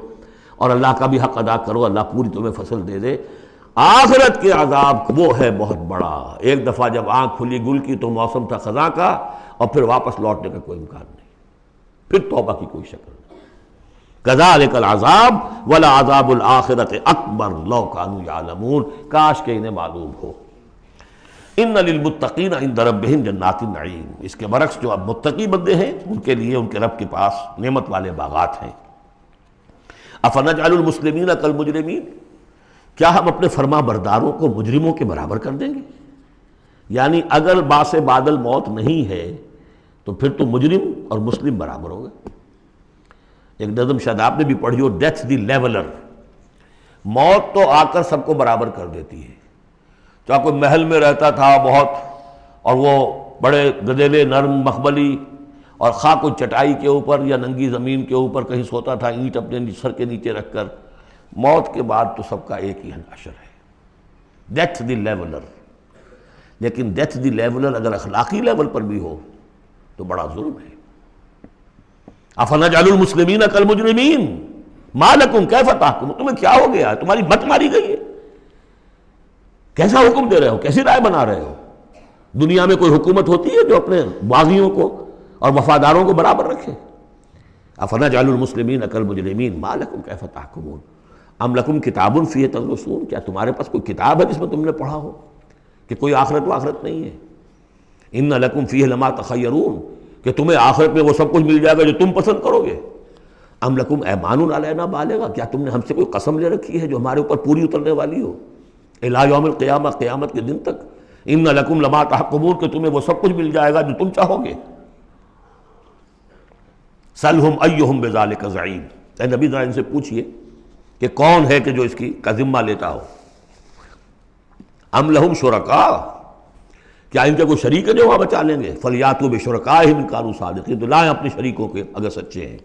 اور اللہ کا بھی حق ادا کرو، اللہ پوری تمہیں فصل دے دے۔ آخرت کے عذاب وہ ہے بہت بڑا، ایک دفعہ جب آنکھ کھلی گل کی تو موسم تھا خزاں کا، اور پھر واپس لوٹنے کا کوئی امکان نہیں، پھر توبہ کی کوئی شکل نہیں۔ کذالک العذاب ولعذاب الآخرۃ اکبر لو کانوا یعلمون، کاش کہ انہیں معلوم ہو۔ ان للمتقین عند ربہم جنات النعیم، اس کے برعکس جو اب متقی بندے ہیں ان کے لیے ان کے رب کے پاس نعمت والے باغات ہیں۔ افنجعل المسلمین کالمجرمین، کیا ہم اپنے فرما برداروں کو مجرموں کے برابر کر دیں گے؟ یعنی اگر باعث بادل موت نہیں ہے تو پھر تو مجرم اور مسلم برابر ہو گئے۔ ایک نظم شاید آپ نے بھی پڑھی ہو، ڈیتھ دی لیولر، موت تو آ کر سب کو برابر کر دیتی ہے۔ چاہے کوئی محل میں رہتا تھا بہت اور وہ بڑے گدیلے نرم مخملی، اور خواہ کوئی چٹائی کے اوپر یا ننگی زمین کے اوپر کہیں سوتا تھا اینٹ اپنے سر کے نیچے رکھ کر، موت کے بعد تو سب کا ایک ہی حشر ہے، ڈیتھ دی لیولر۔ لیکن ڈیتھ دی لیولر اگر اخلاقی لیول پر بھی ہو تو بڑا ظلم ہے۔ افنجعل المسلمین کالمجرمین ما لکم کیف تحکمون، تمہیں کیا ہو گیا ہے، تمہاری مت ماری گئی ہے، کیسا حکم دے رہے ہو، کیسی رائے بنا رہے ہو؟ دنیا میں کوئی حکومت ہوتی ہے جو اپنے باغیوں کو اور وفاداروں کو برابر رکھے؟ افنجعل المسلمین کالمجرمین ما لکم کیف تحکمون ام لکم کتاب فیہ تدرسون، کیا تمہارے پاس کوئی کتاب ہے جس میں تم نے پڑھا ہو کہ کوئی آخرت و آخرت نہیں ہے؟ ان لکم فیہ لما تخیرون، کہ تمہیں آخرت میں وہ سب کچھ مل جائے گا جو تم پسند کرو گے۔ ام لکم ایمان علینا بالغا، کیا تم نے ہم سے کوئی قسم لے رکھی ہے جو ہمارے اوپر پوری اترنے والی ہو الی یوم القیامہ، قیامت کے دن تک؟ ان لکم لما تحکمون، کہ تمہیں وہ سب کچھ مل جائے گا جو تم چاہو گے۔ سلہم ایہم بذالک زعیم، اے نبی ذرا ان سے پوچھئے کہ کون ہے کہ جو اس کی کا ذمہ لیتا ہو۔ ام لہم شرکاء، کیا ان کے کوئی شریک ہے جو وہاں بچا لیں گے؟ فلیاتوا بشرکائہم ان کانوا صادقین، تو لائیں اپنے شریکوں کے اگر سچے ہیں۔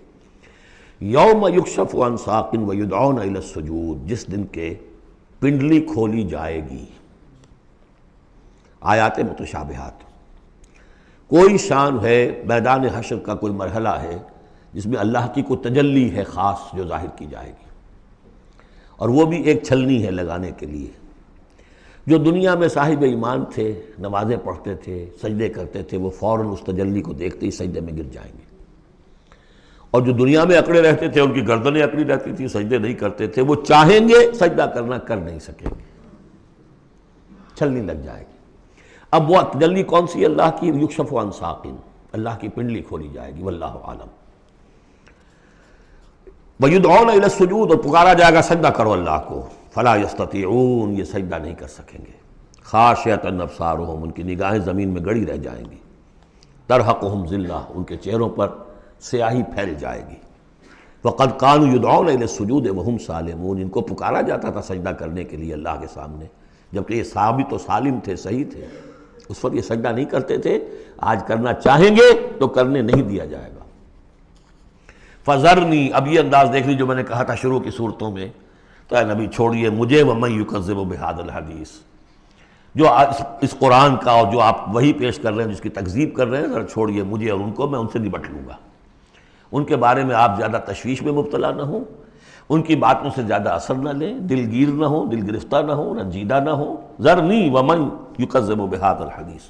یوم یکشف عن ساق ویدعون الی السجود، جس دن کے پنڈلی کھولی جائے گی۔ آیات متشابہات، کوئی شان ہے، میدان حشر کا کوئی مرحلہ ہے جس میں اللہ کی کوئی تجلی ہے خاص جو ظاہر کی جائے گی، اور وہ بھی ایک چھلنی ہے لگانے کے لیے۔ جو دنیا میں صاحب ایمان تھے، نمازیں پڑھتے تھے، سجدے کرتے تھے، وہ فوراً اس تجلی کو دیکھتے ہی سجدے میں گر جائیں گے، اور جو دنیا میں اکڑے رہتے تھے ان کی گردنیں اکڑی رہتی تھی، سجدے نہیں کرتے تھے، وہ چاہیں گے سجدہ کرنا کر نہیں سکیں گے، چھلنی لگ جائے گی۔ اب وہ تجلی کون سی؟ اللہ کی یکشف عن ساق، اللہ کی پنڈلی کھولی جائے گی، واللہ عالم۔ وَيُدْعَوْنَ إِلَى السُّجُودِ، اور پکارا جائے گا سجدہ کرو اللہ کو، فَلَا يَسْتَطِيعُونَ، یہ سجدہ نہیں کر سکیں گے۔ خَاشِعَةً أَبْصَارُهُمْ، ان کی نگاہیں زمین میں گڑی رہ جائیں گی۔ تَرْهَقُهُمْ ذِلَّةٌ، ان کے چہروں پر سیاہی پھیل جائے گی۔ وَقَدْ كَانُوا يُدْعَوْنَ إِلَى السُّجُودِ وَهُمْ سَالِمُونَ، ان کو پکارا جاتا تھا سجدہ کرنے کے لیے اللہ کے سامنے، جبکہ یہ ثابت و سالم تھے، صحیح تھے، اس وقت یہ سجدہ نہیں کرتے تھے۔ آج کرنا چاہیں گے تو کرنے نہیں دیا جائے گا۔ فَذَرْنِي، اب یہ انداز دیکھ لی جو میں نے کہا تھا شروع کی صورتوں میں، تو اے نبی چھوڑیے مجھے، وَمَن يُكَذِّبُ بِهَذَا الْحَدِيثِ، جو اس قرآن کا اور جو آپ وہی پیش کر رہے ہیں جس کی تکذیب کر رہے ہیں، ذرا چھوڑیے مجھے اور ان کو، میں ان سے نبٹ لوں گا، ان کے بارے میں آپ زیادہ تشویش میں مبتلا نہ ہوں۔ ان کی باتوں سے زیادہ اثر نہ لیں، دلگیر نہ ہو، دل گرفتہ نہ ہو، رنجیدہ نہ ہو. ذرنی ومن یکذب بہذا الحدیث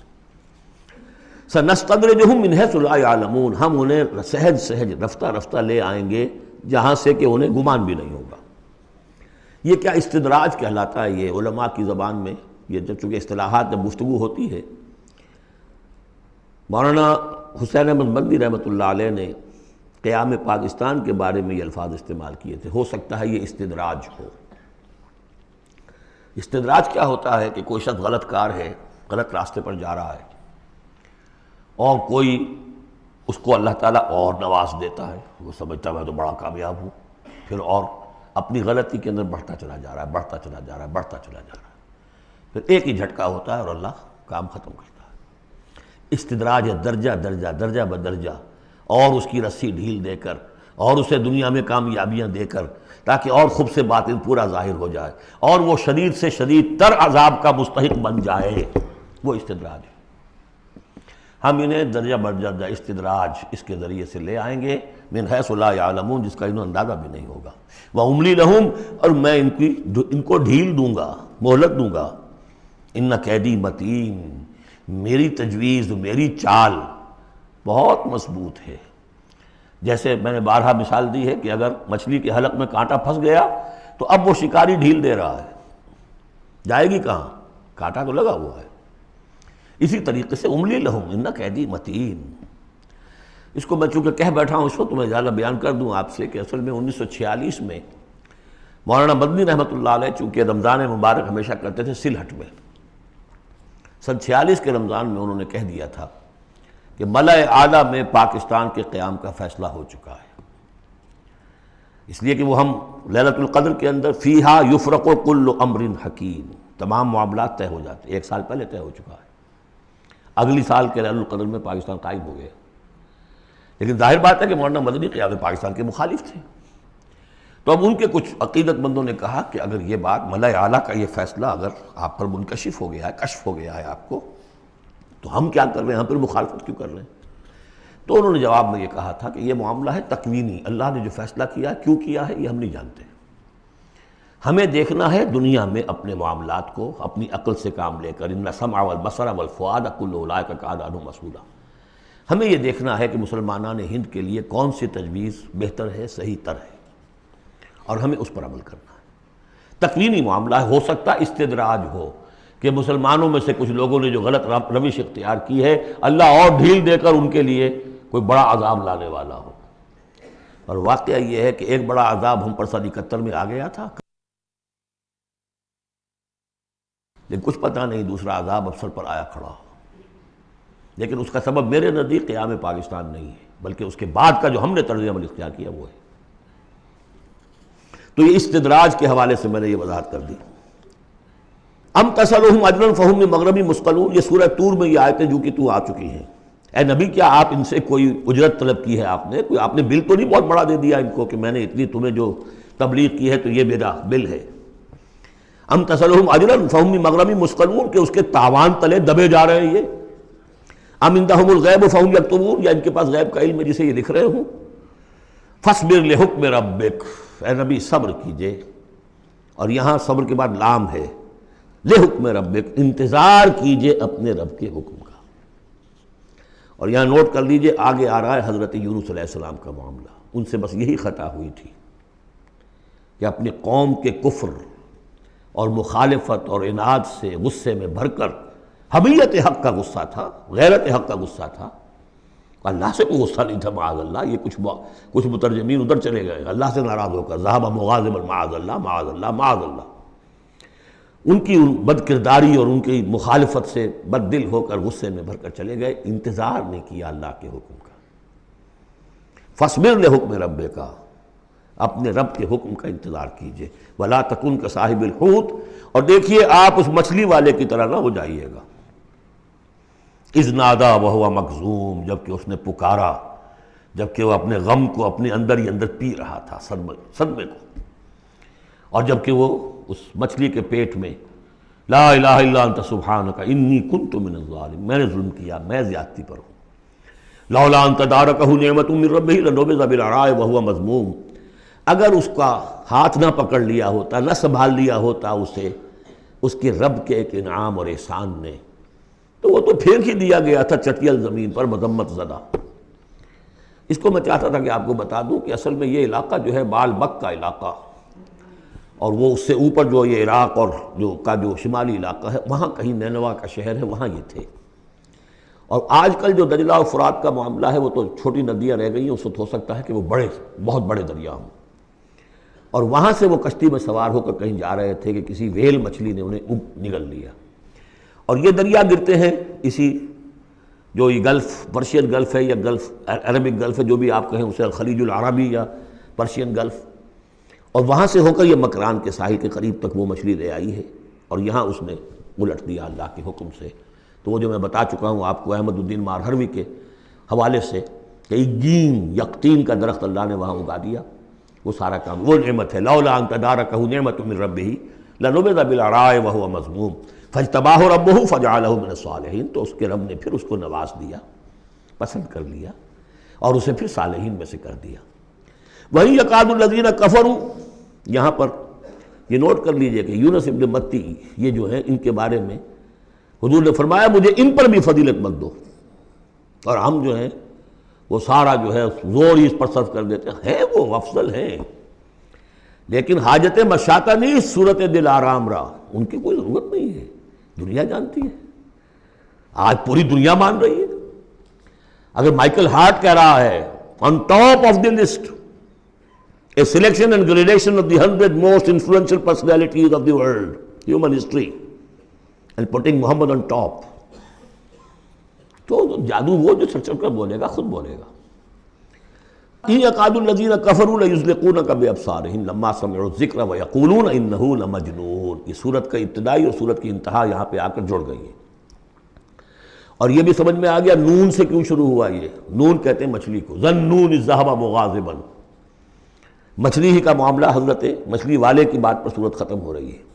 سنستدرجہم من حیث لا یعلمون، ہم انہیں سہج سہج رفتہ رفتہ لے آئیں گے جہاں سے کہ انہیں گمان بھی نہیں ہوگا. یہ کیا استدراج کہلاتا ہے یہ علماء کی زبان میں. یہ جب چونکہ اصطلاحات جب گفتگو ہوتی ہے، مولانا حسین احمد مدنی رحمۃ اللہ علیہ نے قیام پاکستان کے بارے میں یہ الفاظ استعمال کیے تھے. ہو سکتا ہے یہ استدراج ہو. استدراج کیا ہوتا ہے کہ کوئی شخص غلط کار ہے، غلط راستے پر جا رہا ہے، اور کوئی اس کو اللہ تعالیٰ اور نواز دیتا ہے، وہ سمجھتا ہے میں تو بڑا کامیاب ہوں، پھر اور اپنی غلطی کے اندر بڑھتا چلا جا رہا ہے، بڑھتا چلا جا رہا ہے، بڑھتا چلا جا رہا ہے، پھر ایک ہی جھٹکا ہوتا ہے اور اللہ کام ختم کرتا ہے. استدراج ہے درجہ درجہ، درجہ بدرجہ، اور اس کی رسی ڈھیل دے کر، اور اسے دنیا میں کامیابیاں دے کر، تاکہ اور خوب سے باطن پورا ظاہر ہو جائے اور وہ شدید سے شدید تر عذاب کا مستحق بن جائے. وہ استدراج ہے. ہم انہیں درجہ بدرجہ استدراج اس کے ذریعے سے لے آئیں گے من حیث لا یعلمون، جس کا انہیں اندازہ بھی نہیں ہوگا. وَأُمْلِي لَهُمْ، اور میں ان کو ڈھیل دوں گا، مہلت دوں گا. ان کیدی متین، میری تجویز، میری چال بہت مضبوط ہے. جیسے میں نے بارہا مثال دی ہے کہ اگر مچھلی کے حلق میں کانٹا پھنس گیا تو اب وہ شکاری ڈھیل دے رہا ہے، جائے گی کہاں؟ کانٹا تو لگا ہوا ہے. اسی طریقے سے املی لہم ان قیدی متین. اس کو میں چونکہ کہہ بیٹھا ہوں اس وقت، تو میں زیادہ بیان کر دوں آپ سے کہ اصل میں 1946 میں مولانا مدنی رحمۃ اللہ علیہ چونکہ رمضان مبارک ہمیشہ کرتے تھے سلہٹ میں، سن 46 کے رمضان میں انہوں نے کہہ دیا تھا کہ ملأ اعلیٰ میں پاکستان کے قیام کا فیصلہ ہو چکا ہے. اس لیے کہ وہ ہم لیلۃ القدر کے اندر فیہا یفرق کل امر حکیم، تمام معاملات طے ہو جاتے، 1 سال پہلے طے ہو چکا ہے. اگلی سال کے لیلۃ القدر میں پاکستان قائم ہو گیا. لیکن ظاہر بات ہے کہ مولانا مدنی قیام پاکستان کے مخالف تھے. تو اب ان کے کچھ عقیدت مندوں نے کہا کہ اگر یہ بات ملأ اعلیٰ کا یہ فیصلہ اگر آپ پر منکشف ہو گیا ہے، کشف ہو گیا ہے آپ کو، تو ہم کیا کر رہے ہیں، ہم پھر مخالفت کیوں کر رہے ہیں؟ تو انہوں نے جواب میں یہ کہا تھا کہ یہ معاملہ ہے تکوینی، اللہ نے جو فیصلہ کیا ہے کیوں کیا ہے یہ ہم نہیں جانتے. ہمیں دیکھنا ہے دنیا میں اپنے معاملات کو اپنی عقل سے کام لے کر، ان السمع والبصر والفؤاد کل اولئک کان عنہ مسئولا. ہمیں یہ دیکھنا ہے کہ مسلمانان ہند کے لیے کون سی تجویز بہتر ہے، صحیح تر ہے، اور ہمیں اس پر عمل کرنا ہے. تکوینی معاملہ ہے، ہو سکتا استدراج ہو کہ مسلمانوں میں سے کچھ لوگوں نے جو غلط روش اختیار کی ہے اللہ اور ڈھیل دے کر ان کے لیے کوئی بڑا عذاب لانے والا ہو. اور واقعہ یہ ہے کہ ایک بڑا عذاب ہم پر سن 71 میں آ گیا تھا، لیکن کچھ پتہ نہیں دوسرا عذاب اب سر پر آیا کھڑا ہو. لیکن اس کا سبب میرے نزدیک قیام پاکستان نہیں ہے، بلکہ اس کے بعد کا جو ہم نے طرز عمل اختیار کیا وہ ہے. تو یہ استدراج کے حوالے سے میں نے یہ وضاحت کر دی. ام تسألہم اجرا فہم من مغرم مثقلون، یہ سورہ طور میں یہ آیتیں جو کہ تو آ چکی ہیں. اے نبی کیا آپ ان سے کوئی اجرت طلب کی ہے؟ آپ نے بل تو نہیں بہت بڑا دے دیا ان کو کہ میں نے اتنی تمہیں جو تبلیغ کی ہے تو یہ میرا بل ہے. ام تسألہم اجرا فہم من مغرم مثقلون، کہ اس کے تاوان تلے دبے جا رہے ہیں یہ. ام عندہم الغیب فہم یکتبون، یا ان کے پاس غیب کا علم ہے جسے یہ لکھ رہے ہوں. فاصبر لحکم ربک، اے نبی صبر کیجئے، اور یہاں صبر کے بعد لام ہے، لحکم ربک، انتظار کیجئے اپنے رب کے حکم کا. اور یہاں نوٹ کر لیجئے آگے آ رہا ہے حضرت یونس علیہ السلام کا معاملہ. ان سے بس یہی خطا ہوئی تھی کہ اپنی قوم کے کفر اور مخالفت اور عناد سے غصے میں بھر کر، حمیت حق کا غصہ تھا، غیرت حق کا غصہ تھا. اللہ سے کوئی غصہ نہیں تھا معاذ اللہ. یہ کچھ مترجمین ادھر چلے گئے اللہ سے ناراض ہو کر، ذهب مغاضبا معاذ اللہ معاذ اللہ معاذ اللہ. ان کی بد کرداری اور ان کی مخالفت سے بد دل ہو کر غصے میں بھر کر چلے گئے، انتظار نہیں کیا اللہ کے حکم کا. فاصبر لحکم ربک، اپنے رب کے حکم کا انتظار کیجئے. ولا تکن کصاحب الحوت، اور دیکھیے آپ اس مچھلی والے کی طرح نہ ہو جائیے گا. اذ نادا وہو مکظوم، جبکہ اس نے پکارا جبکہ وہ اپنے غم کو اپنے اندر ہی اندر پی رہا تھا، صدمے کو. اور جبکہ وہ اس مچھلی کے پیٹ میں لا الہ الا انت سبحانک انی کنت من الظالمین، میں نے ظلم کیا، میں زیادتی پر ہوں. لولا ان تدارکہ نعمت من ربہ لنبذ بالعراء وہو مذموم، اگر اس کا ہاتھ نہ پکڑ لیا ہوتا، نہ سنبھال لیا ہوتا اسے اس کے رب کے ایک انعام اور احسان نے، تو وہ تو پھینک ہی دیا گیا تھا چٹیل زمین پر مذمت زدہ۔ اس کو میں چاہتا تھا کہ آپ کو بتا دوں کہ اصل میں یہ علاقہ جو ہے بال بک کا علاقہ، اور وہ اس سے اوپر جو یہ عراق اور جو شمالی علاقہ ہے، وہاں کہیں نینوا کا شہر ہے، وہاں یہ تھے۔ اور آج کل جو دجلہ و فرات کا معاملہ ہے وہ تو چھوٹی ندیاں رہ گئی ہیں، اس وقت ہو سکتا ہے کہ وہ بہت بڑے دریا ہوں۔ اور وہاں سے وہ کشتی میں سوار ہو کر کہیں جا رہے تھے کہ کسی ویل مچھلی نے انہیں نگل لیا، اور یہ دریا گرتے ہیں اسی جو یہ گلف، پرشین گلف ہے یا گلف عربک گلف ہے، جو بھی آپ کہیں اسے، خلیج العربی یا پرشین گلف، اور وہاں سے ہو کر یہ مکران کے ساحل کے قریب تک وہ مچھلی لے آئی ہے، اور یہاں اس نے الٹ دیا اللہ کے حکم سے۔ تو وہ جو میں بتا چکا ہوں آپ کو احمد الدین مارہروی کے حوالے سے کہ ایگین یقطین کا درخت اللہ نے وہاں اگا دیا، وہ سارا کام وہ نعمت ہے۔ لولا ان تدارکہ نعمت من ربہ لنبذ بالعراء وہو مذموم فاجتباہ ربہ فجعلہ من الصالحین۔ تو اس کے رب نے پھر اس کو نواز دیا، پسند کر لیا، اور اسے پھر صالحین میں سے کر دیا۔ وہی یکاد الذین کفروا، یہاں پر یہ نوٹ کر لیجئے کہ یونس ابن متی یہ جو ہیں ان کے بارے میں حضور نے فرمایا مجھے ان پر بھی فضیلت مت دو، اور ہم جو ہیں وہ سارا جو ہے زور ہی اس پر صرف کر دیتے ہیں، وہ افضل ہیں لیکن حاجت مشاطہ نہیں، صورت دل آرام را، ان کی کوئی ضرورت نہیں ہے، دنیا جانتی ہے، آج پوری دنیا مان رہی ہے۔ اگر مائیکل ہارٹ کہہ رہا ہے on top of the list a selection and gradation of the 100 most influential personalities of the world, human history, and putting Muhammad on top، تو جادو وہ جو چل کر بولے گا خود بولے گا۔ إِن يَكَادُ الَّذِينَ كَفَرُوا لَيُزْلِقُونَكَ بِأَبْصَارِهِمْ لَمَّا سَمِعُوا الذِّكْرَ وَيَقُولُونَ إِنَّهُ لَمَجْنُونٌ۔ یہ سورت کا ابتدائی اور سورت کی انتہا یہاں پہ آ کر جڑ گئی ہے، اور یہ بھی سمجھ میں آ گیا نون سے کیوں شروع ہوا۔ یہ نون کہتے ہیں مچھلی کو، ظَنُّونِ الذَّهَبَ مُغَاضِبًا، مچھلی ہی کا معاملہ، حضرت مچھلی والے کی بات پر صورت ختم ہو رہی ہے۔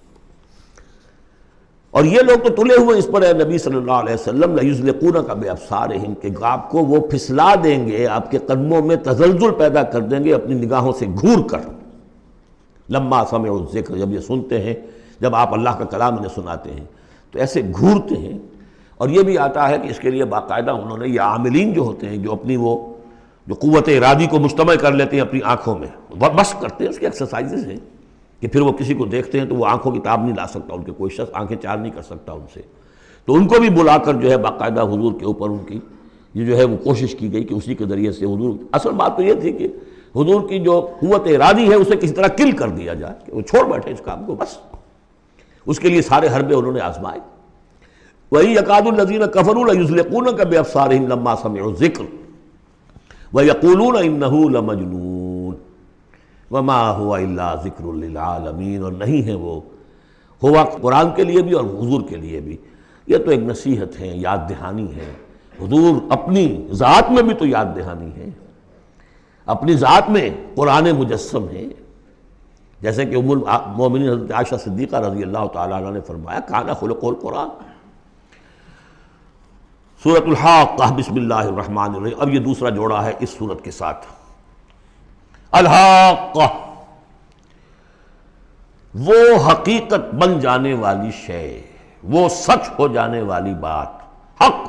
اور یہ لوگ تو تلے ہوئے اس پر ہے نبی صلی اللہ علیہ وسلم، لَيُزْلِقُونَكَ بِأَبْصَارِهِمْ، کہ آپ کو وہ پھسلا دیں گے، آپ کے قدموں میں تزلزل پیدا کر دیں گے اپنی نگاہوں سے گھور کر۔ لما سمعوا الذکر، جب یہ سنتے ہیں، جب آپ اللہ کا کلام انہیں سناتے ہیں تو ایسے گھورتے ہیں۔ اور یہ بھی آتا ہے کہ اس کے لیے باقاعدہ انہوں نے یہ عاملین جو ہوتے ہیں، جو اپنی وہ جو قوت ارادی کو مجتمع کر لیتے ہیں اپنی آنکھوں میں، مشق کرتے ہیں، اس کی ایکسرسائزز ہیں کہ پھر وہ کسی کو دیکھتے ہیں تو وہ آنکھوں کی تاب نہیں لا سکتا، ان کے کوئی شخص آنکھیں چار نہیں کر سکتا ان سے، تو ان کو بھی بلا کر جو ہے باقاعدہ حضور کے اوپر ان کی یہ جو ہے وہ کوشش کی گئی کہ اسی کے ذریعے سے حضور، اصل بات تو یہ تھی کہ حضور کی جو قوت ارادی ہے اسے کسی طرح کل کر دیا جائے، کہ وہ چھوڑ بیٹھے اس کام کو، بس اس کے لیے سارے حربے انہوں نے آزمائے۔ وَإِن يَكَادُ الَّذِينَ كَفَرُوا لَيُزْلِقُونَكَ بِأَبْصَارِهِمْ لَمَّا سَمِعُوا الذِّكْرَ وَيَقُولُونَ إِنَّهُ لَمَجْنُونٌ وَمَا هُوَ إِلَّا ذِكْرٌ لِّلْعَالَمِينَ، اور نہیں ہے وہ، ہوا قرآن کے لیے بھی اور حضور کے لیے بھی، یہ تو ایک نصیحت ہے، یاد دہانی ہے۔ حضور اپنی ذات میں بھی تو یاد دہانی ہے، اپنی ذات میں قرآن مجسم ہے، جیسے کہ ام المومنین حضرت عائشہ صدیقہ رضی اللہ تعالیٰ عنہ نے فرمایا کان خلق القرآن۔ سورۃ الحاقہ، بسم اللہ الرحمن الرحیم، اب یہ دوسرا جوڑا ہے اس سورت کے ساتھ۔ الحاقہ، وہ حقیقت بن جانے والی شے، وہ سچ ہو جانے والی بات، حق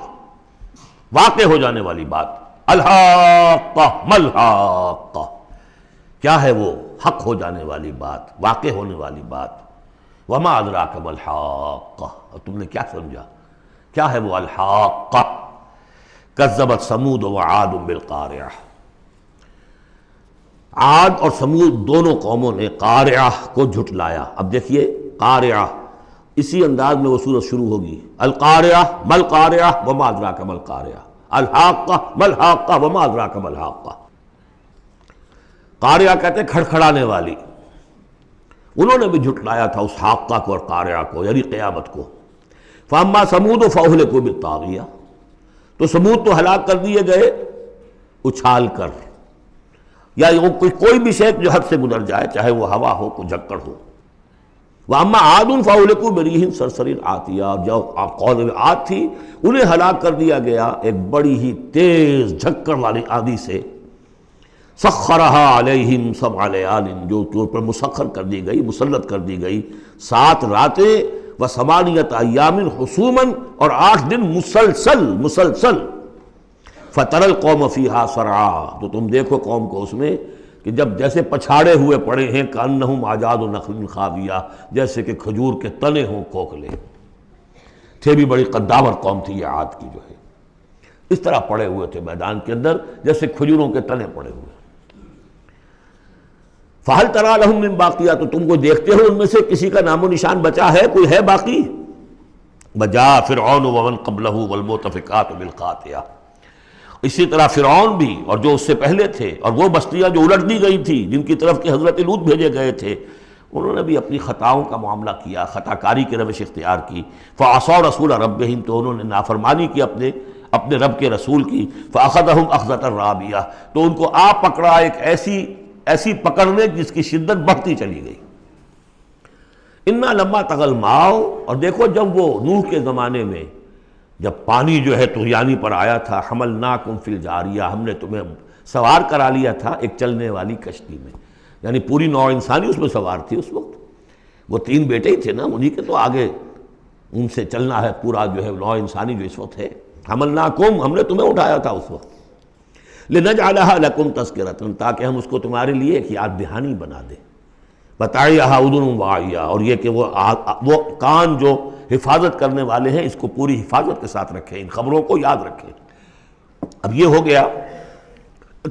واقع ہو جانے والی بات۔ الحاقہ ملحاقہ، کیا ہے وہ حق ہو جانے والی بات، واقع ہونے والی بات۔ وما ادراک ملحاقہ، اور تم نے کیا سمجھا کیا ہے وہ الحاقہ؟ کذبت ثمود وعاد بالقارعہ، عاد اور سمود دونوں قوموں نے قارعہ کو جھٹلایا۔ اب دیکھیے قارعہ، اسی انداز میں وہ سورت شروع ہوگی، القارعہ ملقارعہ وما ادراک ملقارعہ، الحاقہ ملحاقہ وما ادراک ملحاقہ۔ قارعہ کہتے ہیں کھڑکھڑانے والی، انہوں نے بھی جھٹلایا تھا اس حاقہ کو اور قارعہ کو، یعنی قیامت کو۔ فاما ثمود فاہلکوا بالطاغیہ، تو سمود تو ہلاک کر دیے گئے اچھال کر، یا کوئی بھی شے جو حد سے گزر جائے، چاہے وہ ہوا ہو کوئی جھکڑ ہو۔ واما عاد فاہلکوا بریح صرصر عاتیہ، جو قوم عاد تھی انہیں ہلاک کر دیا گیا ایک بڑی ہی تیز جھکڑ والی آندھی سے، سخرہا علیہم سبع لیال، جو ان پر مسخر کر دی گئی، مسلط کر دی گئی 7 راتیں، و8 ایام حسوما، اور 8 دن مسلسل فتر القوم فیہا صرعا، تو تم دیکھو قوم کو اس میں کہ جب جیسے پچھاڑے ہوئے پڑے ہیں، کأنہم اعجاز نخل خاویہ، جیسے کہ کھجور کے تنے ہوں کھوکھلے، تھے بھی بڑی قداور قوم تھی یہ عاد کی جو ہے، اس طرح پڑے ہوئے تھے میدان کے اندر جیسے کھجوروں کے تنے پڑے ہوئے۔ فَهَلْ تَرَىٰ لَهُم مِّن بَاقِيَةٍ، تو تم کو دیکھتے ہو ان میں سے کسی کا نام و نشان بچا ہے، کوئی ہے باقی؟ وَجَاءَ فِرْعَوْنُ وَمَن قَبْلَهُ وَالْمُؤْتَفِكَاتُ بِالْخَاطِئَةِ، اسی طرح فرعون بھی اور جو اس سے پہلے تھے، اور وہ بستیاں جو الٹ دی گئی تھی جن کی طرف کہ حضرت لوط بھیجے گئے تھے، انہوں نے بھی اپنی خطاؤں کا معاملہ کیا، خطا کاری کی روش اختیار کی۔ فَعَصَوْا رَسُولَ رَبِّهِمْ، تو انہوں نے نافرمانی کی اپنے رب کے رسول کی۔ فَأَخَذَهُمْ أَخْذَةً رَابِيَةً، تو ان کو پکڑا ایک ایسی پکڑنے جس کی شدت بڑھتی چلی گئی۔ اِنَّا لَمَّا طَغَى الْمَاءُ، اور دیکھو جب وہ نوح کے زمانے میں جب پانی جو ہے طغیانی پر آیا تھا، حملناکم فی الجاریہ، ہم نے تمہیں سوار کرا لیا تھا ایک چلنے والی کشتی میں، یعنی پوری نوع انسانی اس میں سوار تھی اس وقت، وہ 3 بیٹے ہی تھے نا، انہی کے تو آگے ان سے چلنا ہے پورا جو ہے نوع انسانی جو اس وقت ہے۔ حملناکم، ہم نے تمہیں اٹھایا تھا اس وقت، لنجعلها لکم تذکرۃ، تاکہ ہم اس کو تمہارے لیے ایک یاد دہانی بنا دیں، بتعیھا اذن واعیہ، اور یہ کہ وہ کان جو حفاظت کرنے والے ہیں اس کو پوری حفاظت کے ساتھ رکھیں، ان خبروں کو یاد رکھیں۔ اب یہ ہو گیا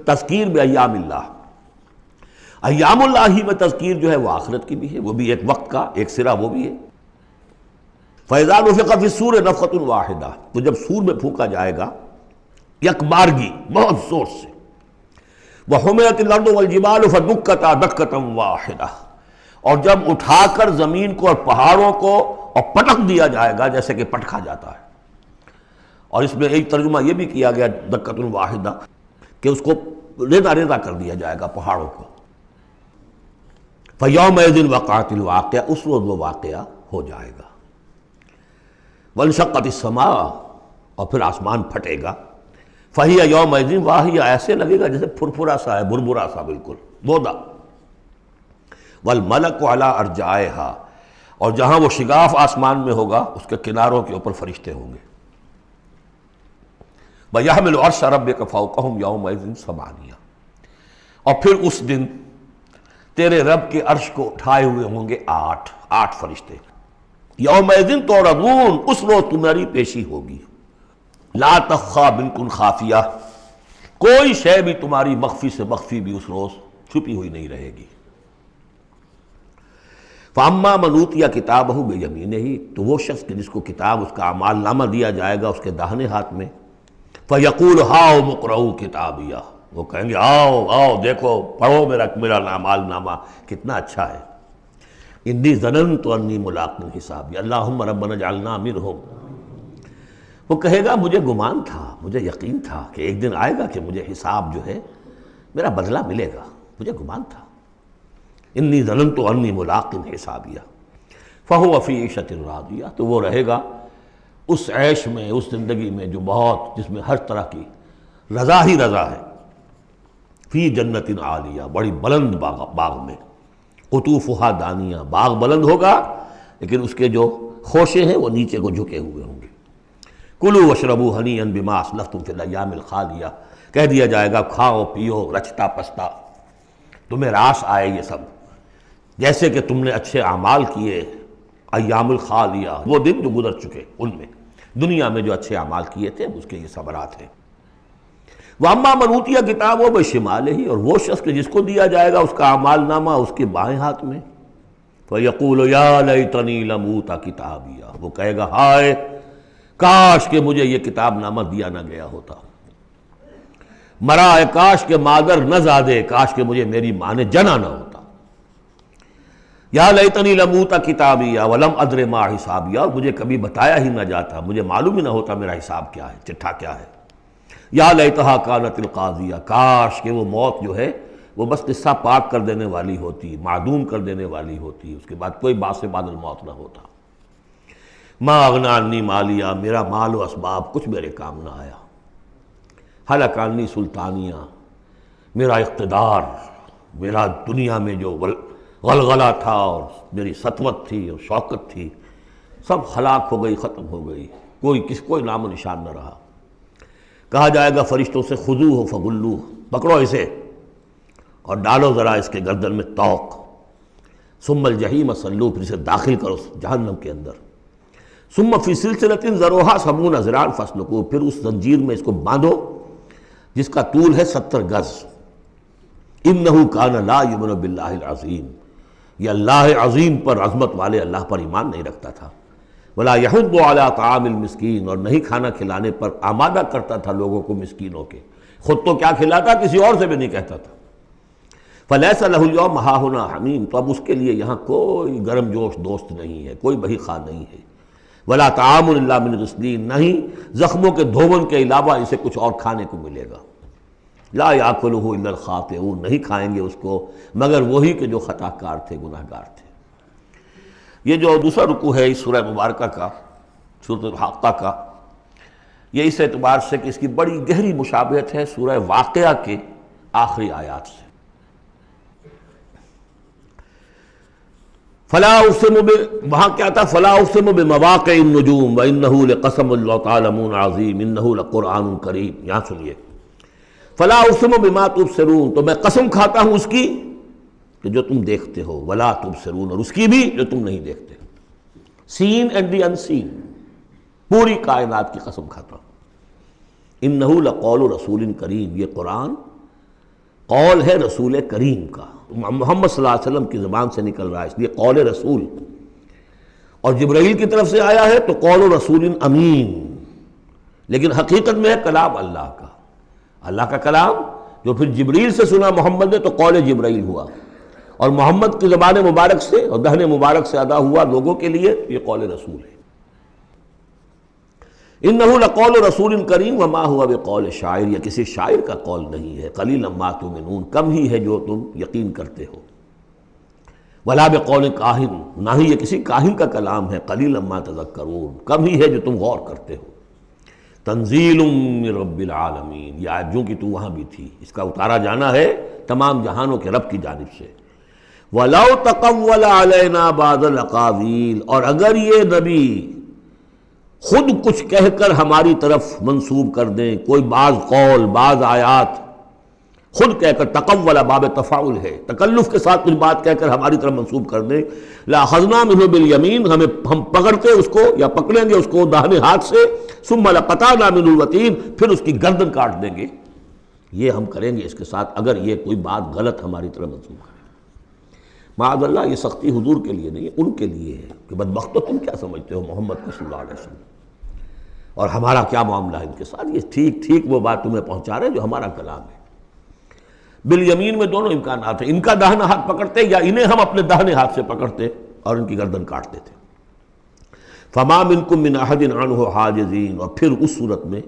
تذکیر بایام اللہ، ایام اللہ ہی میں تذکیر جو ہے وہ آخرت کی بھی ہے، وہ بھی ایک وقت کا ایک سرا وہ بھی ہے۔ فَإِذَا نُفِخَ فِي الصُّورِ نَفْخَةٌ وَاحِدَةٌ، تو جب سور میں پھونکا جائے گا یک بارگی بہت زور سے، وَحُمِلَتِ الْأَرْضُ وَالْجِبَالُ فَدُكَّتَا دَكَّةً وَاحِدَةً، اور جب اٹھا کر زمین کو اور پہاڑوں کو اور پٹک دیا جائے گا جیسے کہ پٹکا جاتا ہے۔ اور اس میں ایک ترجمہ یہ بھی کیا گیا دَكَّةٌ وَاحِدَةً کہ اس کو ریزہ ریزہ کر دیا جائے گا پہاڑوں کو۔ فَيَوْمَئِذٍ وَقَعَتِ الْوَاقِعَةُ، اس روز وہ واقعہ ہو جائے گا۔ وَانشَقَّتِ السَّمَاءُ، اور پھر آسمان پھٹے گا۔ فَهِيَ يَوْمَئِذٍ وَاهِيَةٌ، ایسے لگے گا جیسے پھرپھرا سا ہے، بربرا سا بالکل بودا۔ وَالْمَلَكُ عَلَىٰ أَرْجَائِهَا، اور جہاں وہ شگاف آسمان میں ہوگا اس کے کناروں کے اوپر فرشتے ہوں گے۔ وَيَحْمِلُ عَرْشَ رَبِّكَ فَوْقَهُمْ يَوْمَئِذٍ ثَمَانِيَةٌ، اور پھر اس دن تیرے رب کے عرش کو اٹھائے ہوئے ہوں گے 8 فرشتے۔ یومئذ تعرضون، اس روز تمہاری پیشی ہوگی۔ لا تخفی منکم خافیہ، کوئی شے بھی تمہاری مخفی سے مخفی بھی اس روز چھپی ہوئی نہیں رہے گی۔ فاما من اوتی کتابہ بیمینہ، تو وہ شخص کہ جس کو کتاب اس کا اعمال نامہ دیا جائے گا اس کے داہنے ہاتھ میں، فیقول ہاؤم اقرؤوا کتابیہ، وہ کہیں گے آؤ دیکھو پڑھو میرا اعمال نامہ کتنا اچھا ہے۔ انی ظننت انی ملاق حسابی اللہم ربنا اجعلنا منہم، وہ کہے گا مجھے گمان تھا، مجھے یقین تھا کہ ایک دن آئے گا کہ مجھے حساب جو ہے میرا بدلہ ملے گا، مجھے گمان تھا۔ انی ظننت انی ملاق حسابیہ فہو فی عیشۃ راضیہ، تو وہ رہے گا اس عیش میں، اس زندگی میں جو بہت، جس میں ہر طرح کی رضا ہی رضا ہے۔ فی جنت عالیہ، بڑی بلند باغ میں، قطوفہا دانیہ، باغ بلند ہوگا لیکن اس کے جو خوشے ہیں وہ نیچے کو جھکے ہوئے ہوں گے۔ کلوا واشربوا ہنیئا بما اسلفتم فی الایام الخالیہ، کہہ دیا جائے گا کھاؤ پیو رچتا پستا، تمہیں راس آئے یہ سب، جیسے کہ تم نے اچھے اعمال کیے ایام الخالیہ، وہ دن جو گزر چکے ان میں، دنیا میں جو اچھے اعمال کیے تھے اس کے یہ ثمرات ہیں۔ وَأَمَّا مَنْ أُوتِیَ کِتَابَهُ بِشِمَالِهِ، اور وہ شخص کہ جس کو دیا جائے گا اس کا اعمال نامہ اس کے بائیں ہاتھ میں، فَيَقُولُ يَا لَيْتَنِي لَمْ أُوتَ کِتَابِیَهْ، وہ کہے گا ہائے کاش کہ مجھے یہ کتاب نامہ دیا نہ گیا ہوتا، مرا کاش کہ مادر نہ زادے، کاش کہ مجھے میری ماں نے جنا نہ ہوتا۔ یا لیتنی لم اوت کتابیہ ولم ادر ما حسابیہ، مجھے کبھی بتایا ہی نہ جاتا، مجھے معلوم ہی نہ ہوتا میرا حساب کیا ہے، چٹھا کیا ہے۔ یا لیتہا کانت القاضیہ، کاش کہ وہ موت جو ہے وہ بس قصہ پاک کر دینے والی ہوتی، معدوم کر دینے والی ہوتی، اس کے بعد کوئی باعث بعد الموت نہ ہوتا۔ ما اغنی عنی مالیہ، میرا مال و اسباب کچھ میرے کام نہ آیا۔ ہلک عنی سلطانیہ، میرا اقتدار، میرا دنیا میں جو غلغلہ تھا اور میری سطوت تھی اور شوکت تھی، سب ہلاک ہو گئی، ختم ہو گئی، کوئی نام و نشان نہ رہا۔ کہا جائے گا فرشتوں سے خذوہ فغلوہ، پکڑو اسے اور ڈالو ذرا اس کے گردن میں طوق، ثم الجحیم صلوہ، پھر اسے داخل کرو جہنم کے اندر، ثم فی سلسلۃ ذرعها 70 ذراعا فاسلکوہ، پھر اس زنجیر میں اس کو باندھو جس کا طول ہے 70 گز۔ انہ کان لا یؤمن باللہ العظیم، یہ اللہ عظیم پر، عظمت والے اللہ پر ایمان نہیں رکھتا تھا۔ ولا یحض علی طعام المسکین، اور نہیں کھانا کھلانے پر آمادہ کرتا تھا لوگوں کو مسکینوں کے، خود تو کیا کھلاتا کسی اور سے بھی نہیں کہتا تھا۔ فلیس لہ اليوم ہاہنا حمیم، تو اب اس کے لیے یہاں کوئی گرم جوش دوست نہیں ہے، کوئی بہی خواہ نہیں ہے۔ ولا طعام الا من غسلین، نہیں زخموں کے دھون کے علاوہ اسے کچھ اور کھانے کو ملے گا۔ لا یاکلہ الا الخاطئون، نہیں کھائیں گے اس کو مگر وہی کہ جو خطا کار تھے، گناہ گار تھے۔ یہ جو دوسرا رکوع ہے اس سورہ مبارکہ کا، سورۃ الحاقہ کا، یہ اس اعتبار سے کہ اس کی بڑی گہری مشابہت ہے سورہ واقعہ کے آخری آیات سے۔ فلا اقسم وہاں کیا تھا؟ فلا اقسم بمواقع النجوم وانہ لقسم لو تعلمون عظیم انہ لقرآن کریم۔ یہاں سنیے، فلا اقسم بما تبصرون، تو میں قسم کھاتا ہوں اس کی کہ جو تم دیکھتے ہو، ولا تبصرون، اور اس کی بھی جو تم نہیں دیکھتے، سین اینڈ دی ان سین، پوری کائنات کی قسم کھاتا ہوں۔ انہ لقول رسول کریم، یہ قرآن قول ہے رسول کریم کا، محمد صلی اللہ علیہ وسلم کی زبان سے نکل رہا ہے، اس لیے قول رسول، اور جبرائیل کی طرف سے آیا ہے تو قول رسول امین، لیکن حقیقت میں ہے کلام اللہ کا، اللہ کا کلام جو پھر جبریل سے سنا محمد نے تو قول جبرائیل ہوا، اور محمد کی زبان مبارک سے اور دہن مبارک سے ادا ہوا لوگوں کے لیے، یہ قول رسول ہے۔ انہ لقول رسول کریم وما هو بقول شاعر، یہ کسی شاعر کا قول نہیں ہے، قلیلا ما تؤمنون، کم ہی ہے جو تم یقین کرتے ہو، ولا بقول کاہن، نہ ہی یہ کسی کاہن کا کلام ہے، قلیلا ما تذکرون، کم ہی ہے جو تم غور کرتے ہو۔ تنزیل من رب العالمین، یہ آیت جو کہ تو وہاں بھی تھی، اس کا اتارا جانا ہے تمام جہانوں کے رب کی جانب سے۔ وَلَوْ تَقَوَّلَ عَلَيْنَا بَعْضَ الْأَقَاوِيلِ، اور اگر یہ نبی خود کچھ کہہ کر ہماری طرف منسوب کر دیں، کوئی بعض قول، بعض آیات خود کہہ کر، تقول باب تفاعل ہے، تکلف کے ساتھ کچھ بات کہہ کر ہماری طرف منسوب کر دیں، لَأَخَذْنَا مِنْهُ بِالْيَمِينِ، ہم پکڑتے اس کو یا پکڑیں گے اس کو داہنے ہاتھ سے، ثُمَّ لَقَطَعْنَا مِنْهُ الْوَتِينَ، پھر اس کی گردن کاٹ دیں گے۔ یہ ہم کریں گے اس کے ساتھ اگر یہ کوئی بات غلط ہماری طرف منسوب کرے۔ معاذ اللہ، یہ سختی حضور کے لیے نہیں ہے، ان کے لیے ہے کہ بدبختو تم کیا سمجھتے ہو محمد صلی اللہ علیہ وسلم، اور ہمارا کیا معاملہ ہے ان کے ساتھ، یہ ٹھیک ٹھیک وہ بات تمہیں پہنچا رہے جو ہمارا کلام ہے۔ بالیمین میں دونوں امکانات ہیں، ان کا داہنا ہاتھ پکڑتے یا انہیں ہم اپنے داہنے ہاتھ سے پکڑتے اور ان کی گردن کاٹ دیتے۔ فما منکم من احد عنہ حاجزین، اور پھر اس صورت میں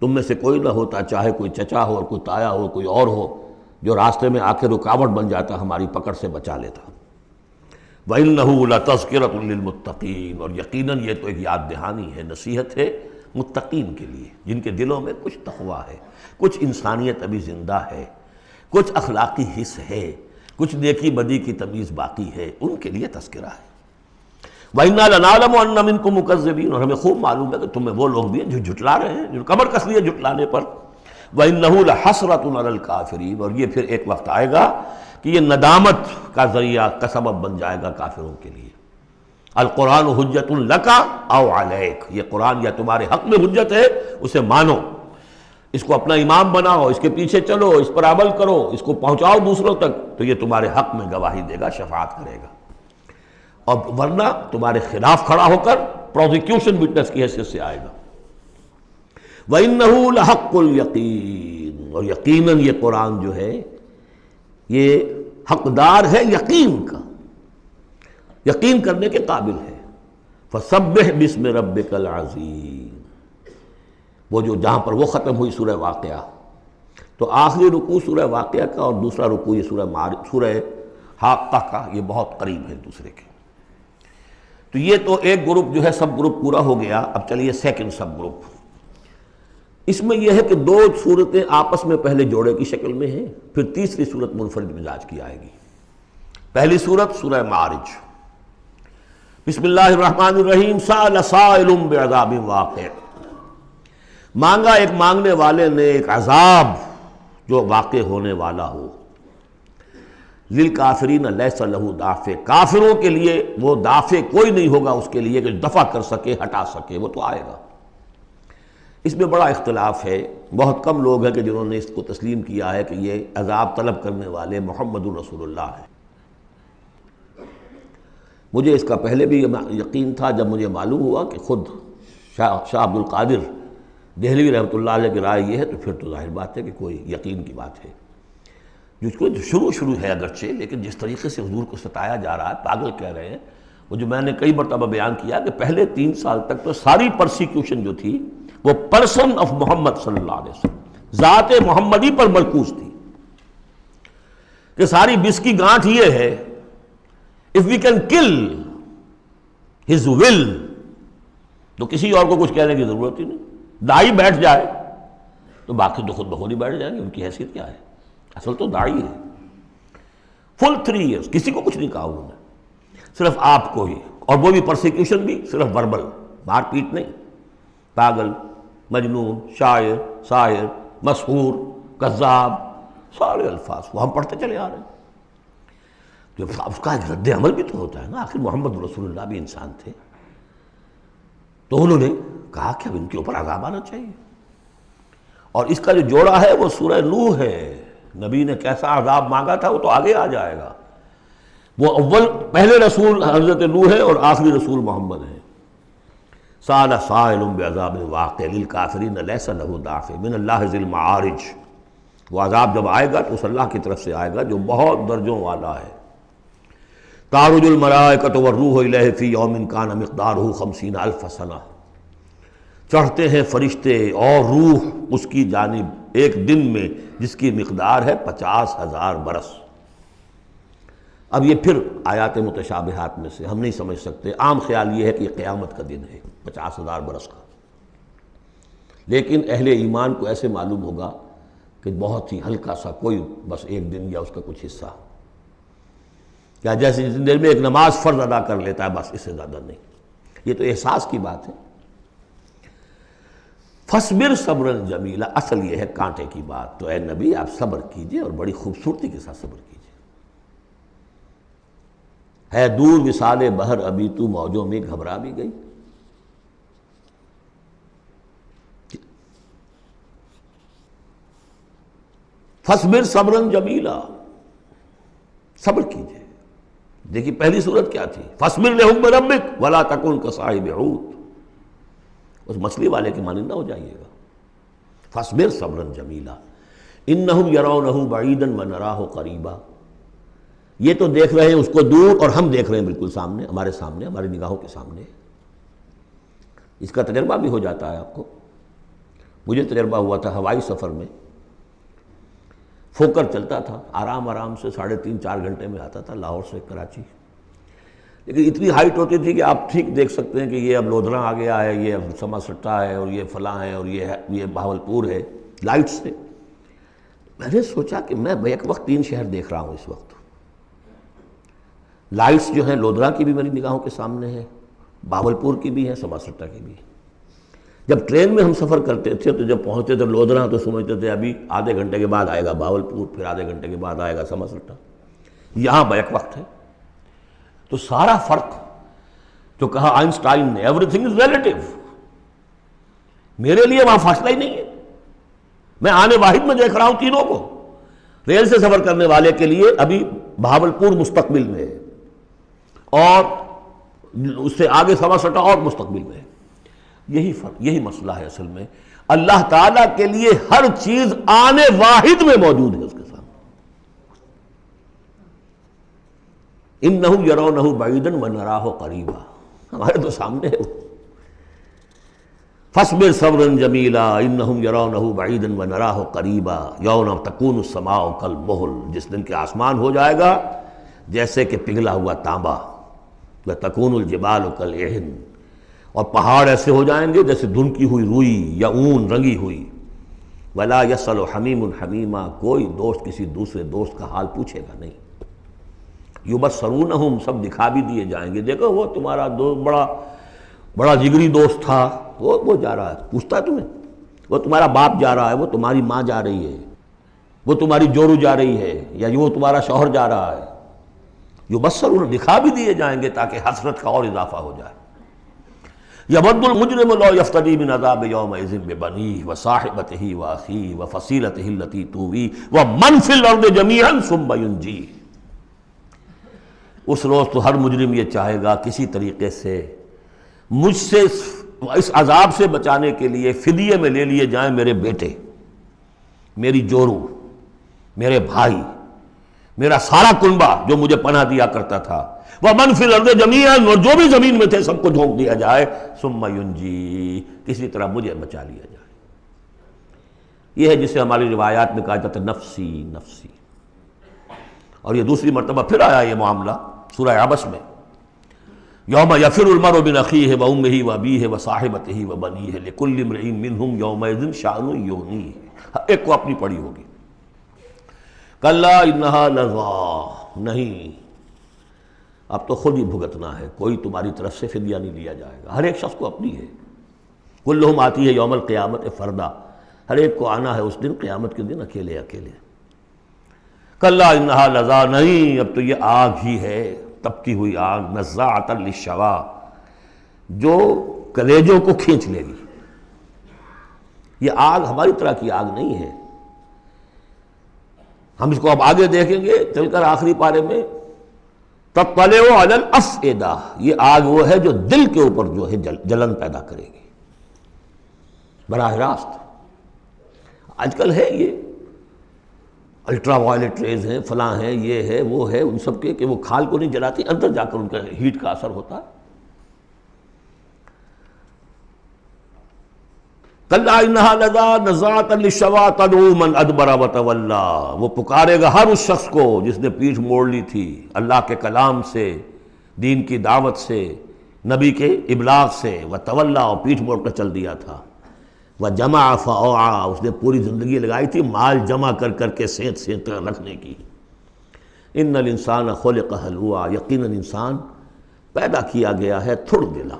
تم میں سے کوئی نہ ہوتا، چاہے کوئی چچا ہو اور کوئی تایا ہو، کوئی اور ہو، جو راستے میں آ کے رکاوٹ بن جاتا، ہماری پکڑ سے بچا لیتا۔ وَإِنَّهُ لَتَذْكِرَةٌ لِّلْمُتَّقِينَ، اور یقیناً یہ تو ایک یاد دہانی ہے، نصیحت ہے متقین کے لیے، جن کے دلوں میں کچھ تقویٰ ہے، کچھ انسانیت ابھی زندہ ہے، کچھ اخلاقی حس ہے، کچھ نیکی بدی کی تمیز باقی ہے، ان کے لیے تذکرہ ہے۔ وَإِنَّا لَنَعْلَمُ أَنَّ مِنْكُم مُّكَذِّبِينَ، اور ہمیں خوب معلوم ہے کہ تمہیں وہ لوگ بھی ہیں جو جھٹلا رہے ہیں، جو کمر کس لیے جھٹلانے پر۔ وَإِنَّهُ لَحَسْرَةٌ عَلَى الْكَافِرِينَ، اور یہ پھر ایک وقت آئے گا کہ یہ ندامت کا ذریعہ کا سبب بن جائے گا کافروں کے لیے۔ القرآن حجت لک او علیک، یہ قرآن یا تمہارے حق میں حجت ہے، اسے مانو، اس کو اپنا امام بناؤ، اس کے پیچھے چلو، اس پر عمل کرو، اس کو پہنچاؤ دوسروں تک، تو یہ تمہارے حق میں گواہی دے گا، شفاعت کرے گا، اور ورنہ تمہارے خلاف کھڑا ہو کر پروزیکیوشن وٹنس کی حیثیت سے آئے گا۔ وَإِنَّهُ لَحَقُّ الْيَقِينِ، اور یقیناً یہ قرآن جو ہے یہ حقدار ہے یقین کا، یقین کرنے کے قابل ہے۔ فَسَبِّحْ بِاسْمِ رَبِّكَ الْعَظِيمِ، وہ جو جہاں پر وہ ختم ہوئی سورہ واقعہ، تو آخری رکوع سورہ واقعہ کا اور دوسرا رکوع یہ سورہ حاقہ کا، یہ بہت قریب ہے دوسرے کے۔ تو یہ تو ایک گروپ جو ہے سب گروپ پورا ہو گیا، اب چلیے سیکنڈ سب گروپ۔ اس میں یہ ہے کہ دو صورتیں آپس میں پہلے جوڑے کی شکل میں ہیں، پھر تیسری صورت منفرد مزاج کی آئے گی۔ پہلی صورت سورہ معارج، بسم اللہ الرحمن الرحیم، سأل سائل بعذاب واقع، مانگا ایک مانگنے والے نے ایک عذاب جو واقع ہونے والا ہو۔ للکافرین لیس لہ دافع، کافروں کے لیے وہ دافع کوئی نہیں ہوگا اس کے لیے کہ دفع کر سکے، ہٹا سکے، وہ تو آئے گا۔ اس میں بڑا اختلاف ہے، بہت کم لوگ ہیں کہ جنہوں نے اس کو تسلیم کیا ہے کہ یہ عذاب طلب کرنے والے محمد رسول اللہ ہیں۔ مجھے اس کا پہلے بھی یقین تھا، جب مجھے معلوم ہوا کہ خود شاہ عبد القادر دہلوی رحمۃ اللہ علیہ کی رائے یہ ہے، تو پھر تو ظاہر بات ہے کہ کوئی یقین کی بات ہے، جس کو شروع ہے اگرچہ، لیکن جس طریقے سے حضور کو ستایا جا رہا ہے، پاگل کہہ رہے ہیں، وہ جو میں نے کئی مرتبہ بیان کیا کہ پہلے 3 سال تک تو ساری پرسیکیوشن جو تھی وہ پرسن آف محمد صلی اللہ علیہ وسلم، ذات محمدی پر مرکوز تھی، کہ ساری بس کی گانٹھ یہ ہے if we can kill his will تو کسی اور کو کچھ کہنے کی ضرورت ہی نہیں، داعی بیٹھ جائے تو باقی تو خود بخود ہی بیٹھ جائیں گے، ان کی حیثیت کیا ہے، اصل تو داعی ہے۔ فل 3 ایئرس کسی کو کچھ نہیں کہا انہوں نے، صرف آپ کو ہی، اور وہ بھی پرسیکیوشن بھی صرف وربل، مار پیٹ نہیں، پاگل، مجنون، شاعر، ساحر، مسحور، کذاب، سارے الفاظ وہ ہم پڑھتے چلے آ رہے ہیں۔ جو اس کا ایک رد عمل بھی تو ہوتا ہے نا، آخر محمد رسول اللہ بھی انسان تھے، تو انہوں نے کہا کہ اب ان کے اوپر عذاب آنا چاہیے، اور اس کا جو جوڑا ہے وہ سورہ نوح ہے۔ نبی نے کیسا عذاب مانگا تھا وہ تو آگے آ جائے گا، وہ پہلے رسول حضرت نوح ہے اور آخری رسول محمد ہے۔ سأل سائل بعذاب واقع للکافرین لیس لہ دافع من اللہ ذی المعارج، وہ عذاب جب آئے گا تو اس اللہ کی طرف سے آئے گا جو بہت درجوں والا ہے۔ تعرج الملائکۃ والروح الیہ فی یوم کان مقدارہ 50,000 سنہ، چڑھتے ہیں فرشتے اور روح اس کی جانب ایک دن میں جس کی مقدار ہے 50,000 برس۔ اب یہ پھر آیات متشابہات میں سے ہم نہیں سمجھ سکتے، عام خیال یہ ہے کہ یہ قیامت کا دن ہے 50,000 برس کا، لیکن اہل ایمان کو ایسے معلوم ہوگا کہ بہت ہی ہلکا سا، کوئی بس ایک دن یا اس کا کچھ حصہ، کیا جیسے جتنی دیر میں ایک نماز فرض ادا کر لیتا ہے بس، اس سے زیادہ نہیں۔ یہ تو احساس کی بات ہے۔ فَاصْبِرْ صَبْرًا جَمِيلًا، اصل یہ ہے کانٹے کی بات، تو اے نبی آپ صبر کیجئے اور بڑی خوبصورتی کے ساتھ صبر کیجئے۔ ہے دور وصال بحر ابھی تو موجوں میں گھبرا بھی گئی، فَاصْبِرْ صَبْرًا جَمِيلًا، صبر کیجئے۔ دیکھیے پہلی صورت کیا تھی، فَاصْبِرْ لِحُکْمِ رَبِّكَ وَلَا تَكُنْ كَصَاحِبِ حوت، اس مچھلی والے کے مانند نہ ہو جائیے گا۔ فَاصْبِرْ صَبْرًا جَمِيلًا إِنَّهُمْ يَرَوْنَهُ بَعِيدًا وَنَرَاهُ قَرِيبًا، یہ تو دیکھ رہے ہیں اس کو دور اور ہم دیکھ رہے ہیں بالکل سامنے، ہمارے سامنے، ہماری نگاہوں کے سامنے۔ اس کا تجربہ بھی ہو جاتا ہے آپ کو، مجھے تجربہ ہوا تھا ہوائی سفر میں، فوکر چلتا تھا، آرام آرام سے 3.5-4 گھنٹے میں آتا تھا لاہور سے کراچی، لیکن اتنی ہائٹ ہوتی تھی کہ آپ ٹھیک دیکھ سکتے ہیں کہ یہ اب لودھراں آ گیا ہے، یہ اب سما سٹا ہے، اور یہ فلاں ہے، اور یہ بہاولپور ہے، لائٹ سے۔ میں نے سوچا کہ میں بیک وقت 3 شہر دیکھ رہا ہوں اس وقت، لائٹس جو ہیں لودھراں کی بھی میری نگاہوں کے سامنے ہے، بہاولپور کی بھی ہے، سما سٹا کی بھی ہے۔ جب ٹرین میں ہم سفر کرتے تھے تو جب پہنچتے تھے لودھراں تو سمجھتے تھے ابھی آدھے گھنٹے کے بعد آئے گا بہاولپور، پھر آدھے گھنٹے کے بعد آئے گا سما سٹا، یہاں بیک وقت ہے۔ تو سارا فرق جو کہا آئنسٹائن نے، ایوری تھنگ از ریلیٹیو، میرے لیے وہاں فاصلہ ہی نہیں ہے، میں آنے واحد میں دیکھ رہا ہوں تینوں کو۔ ریل سے سفر کرنے والے کے لیے ابھی بہاولپور مستقبل میں ہے، اور اس سے آگے سما سٹا اور مستقبل میں ہے۔ یہی فرق، یہی مسئلہ ہے اصل میں، اللہ تعالیٰ کے لیے ہر چیز آنے واحد میں موجود ہے اس کے سامنے۔ اِنَّهُمْ يَرَوْنَهُ بَعِيدًا وَنَرَاهُ قَرِيبًا، ہمارے تو سامنے ہے وہ۔ فَاصْبِرْ صَبْرًا جَمِيلًا إِنَّهُمْ يَرَوْنَهُ بَعِيدًا وَنَرَاهُ قَرِيبًا يَوْمَ تَكُونُ السَّمَاءُ كَالْمُهْلِ، جس دن کے آسمان ہو جائے گا جیسے کہ پگھلا ہوا تانبا، وَتَكُونُ الْجِبَالُ كَالْعِهْنِ، اور پہاڑ ایسے ہو جائیں گے جیسے دھن کی ہوئی روئی یا اون رنگی ہوئی۔ ولا یسأل حمیم حمیما، کوئی دوست کسی دوسرے دوست کا حال پوچھے گا نہیں. یبصرونہم، سب دکھا بھی دیے جائیں گے، دیکھو وہ تمہارا دوست بڑا جگری دوست تھا، وہ جا رہا ہے، پوچھتا ہے تمہیں، وہ تمہارا باپ جا رہا ہے، وہ تمہاری ماں جا رہی ہے، وہ تمہاری جورو جا رہی ہے، یا وہ تمہارا شوہر جا رہا ہے. یبصرون، دکھا بھی دیے جائیں گے تاکہ حسرت کا اور اضافہ ہو جائے. یود المجرم لو یفتدی من عذاب یومئذ ببنیہ وصاحبتہ واخیہ وفصیلتہ التی تؤویہ ومن فی الارض جمیعا ثم ینجیہ. اس روز تو ہر مجرم یہ چاہے گا کسی طریقے سے مجھ سے اس عذاب سے بچانے کے لیے فدیے میں لے لیے جائیں میرے بیٹے، میری جورو، میرے بھائی، میرا سارا کنبہ جو مجھے پناہ دیا کرتا تھا. وَمَنْ فِي الْأَرْضِ جَمِيعًا، اور جو بھی زمین میں تھے سب کو جھونک دیا جائے. ثُمَّ يُنْجِي، کسی طرح مجھے بچا لیا جائے. یہ ہے جسے ہماری روایات میں کہا جاتا ہے نفسی نفسی. اور یہ دوسری مرتبہ پھر آیا یہ معاملہ سورہ عبس میں، یوم یفر المرء من اخیہ وامہ وابیہ وصاحبتہ وبنیہ لکل امرئ منہم یومئذ شأن یغنیہ. ایک کو اپنی پڑی ہوگی. کلا انہا لظیٰ، نہیں، اب تو خود ہی بھگتنا ہے، کوئی تمہاری طرف سے فدیہ نہیں لیا جائے گا. ہر ایک شخص کو اپنی ہے. کلہم آتی ہے یوم القیامت فردا، ہر ایک کو آنا ہے اس دن، قیامت کے دن اکیلے اکیلے. کلا انہا لظیٰ، نہیں، اب تو یہ آگ ہی ہے، تپتی ہوئی آگ، نزاعۃ للشویٰ، جو کلیجوں کو کھینچ لے گی. یہ آگ ہماری طرح کی آگ نہیں ہے. ہم اس کو اب آگے دیکھیں گے چل کر آخری پارے میں. تطلع علی الافئدہ، یہ آگ وہ ہے جو دل کے اوپر جو ہے جلن پیدا کرے گی براہ راست. آج کل ہے یہ الٹرا وائلٹ ریز ہیں، فلاں ہیں، یہ ہے وہ ہے، ان سب کے کہ وہ کھال کو نہیں جلاتی، اندر جا کر ان کا ہیٹ کا اثر ہوتا ہے. کلا انہا لظیٰ نزاعۃ للشویٰ تدعو من ادبر وتولی، وہ پکارے گا ہر اس شخص کو جس نے پیٹھ موڑ لی تھی اللہ کے کلام سے، دین کی دعوت سے، نبی کے ابلاغ سے، وتولی، اور پیٹھ موڑ کر چل دیا تھا. وجمع فاوعیٰ، اس نے پوری زندگی لگائی تھی مال جمع کر کر کے سینت سینت رکھنے کی. ان الانسان خلق ہلوعا، یقیناً انسان پیدا کیا گیا ہے تھڑ دلا،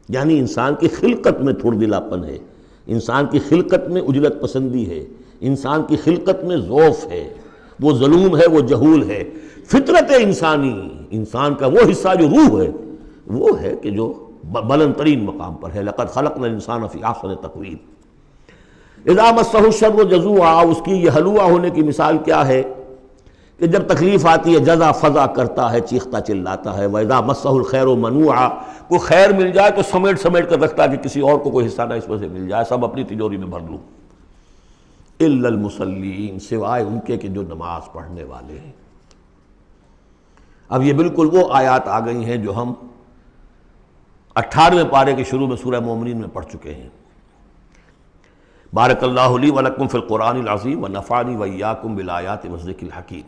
یعنی انسان کی خلقت میں تھڑ دلاپن ہے، انسان کی خلقت میں عجلت پسندی ہے، انسان کی خلقت میں ضعف ہے، وہ ظلوم ہے، وہ جہول ہے. فطرت انسانی، انسان کا وہ حصہ جو روح ہے وہ ہے کہ جو بلند ترین مقام پر ہے. لقد خلقنا الانسان فی احسن تقویم. اذا مسہ الشر جزوعا، اس کی یہ ہلوعا ہونے کی مثال کیا ہے کہ جب تکلیف آتی ہے جزا فضا کرتا ہے، چیختا چلاتا ہے. وَإِذَا مَسَّهُ الْخَيْرُ مَنُوعًا، کوئی خیر مل جائے تو سمیٹ سمیٹ کر رکھتا ہے کہ کسی اور کو کوئی حصہ نہ اس میں سے مل جائے، سب اپنی تجوری میں بھر لوں. إِلَّا الْمُصَلِّينَ، سوائے ان کے کہ جو نماز پڑھنے والے ہیں. اب یہ بالکل وہ آیات آ گئی ہیں جو ہم 18ویں پارے کے شروع میں سورہ مومنین میں پڑھ چکے ہیں. بارک اللہ لی ولکم فی القرآن العظیم ونفعنی وإیاکم بالآیات والذکر الحکیم.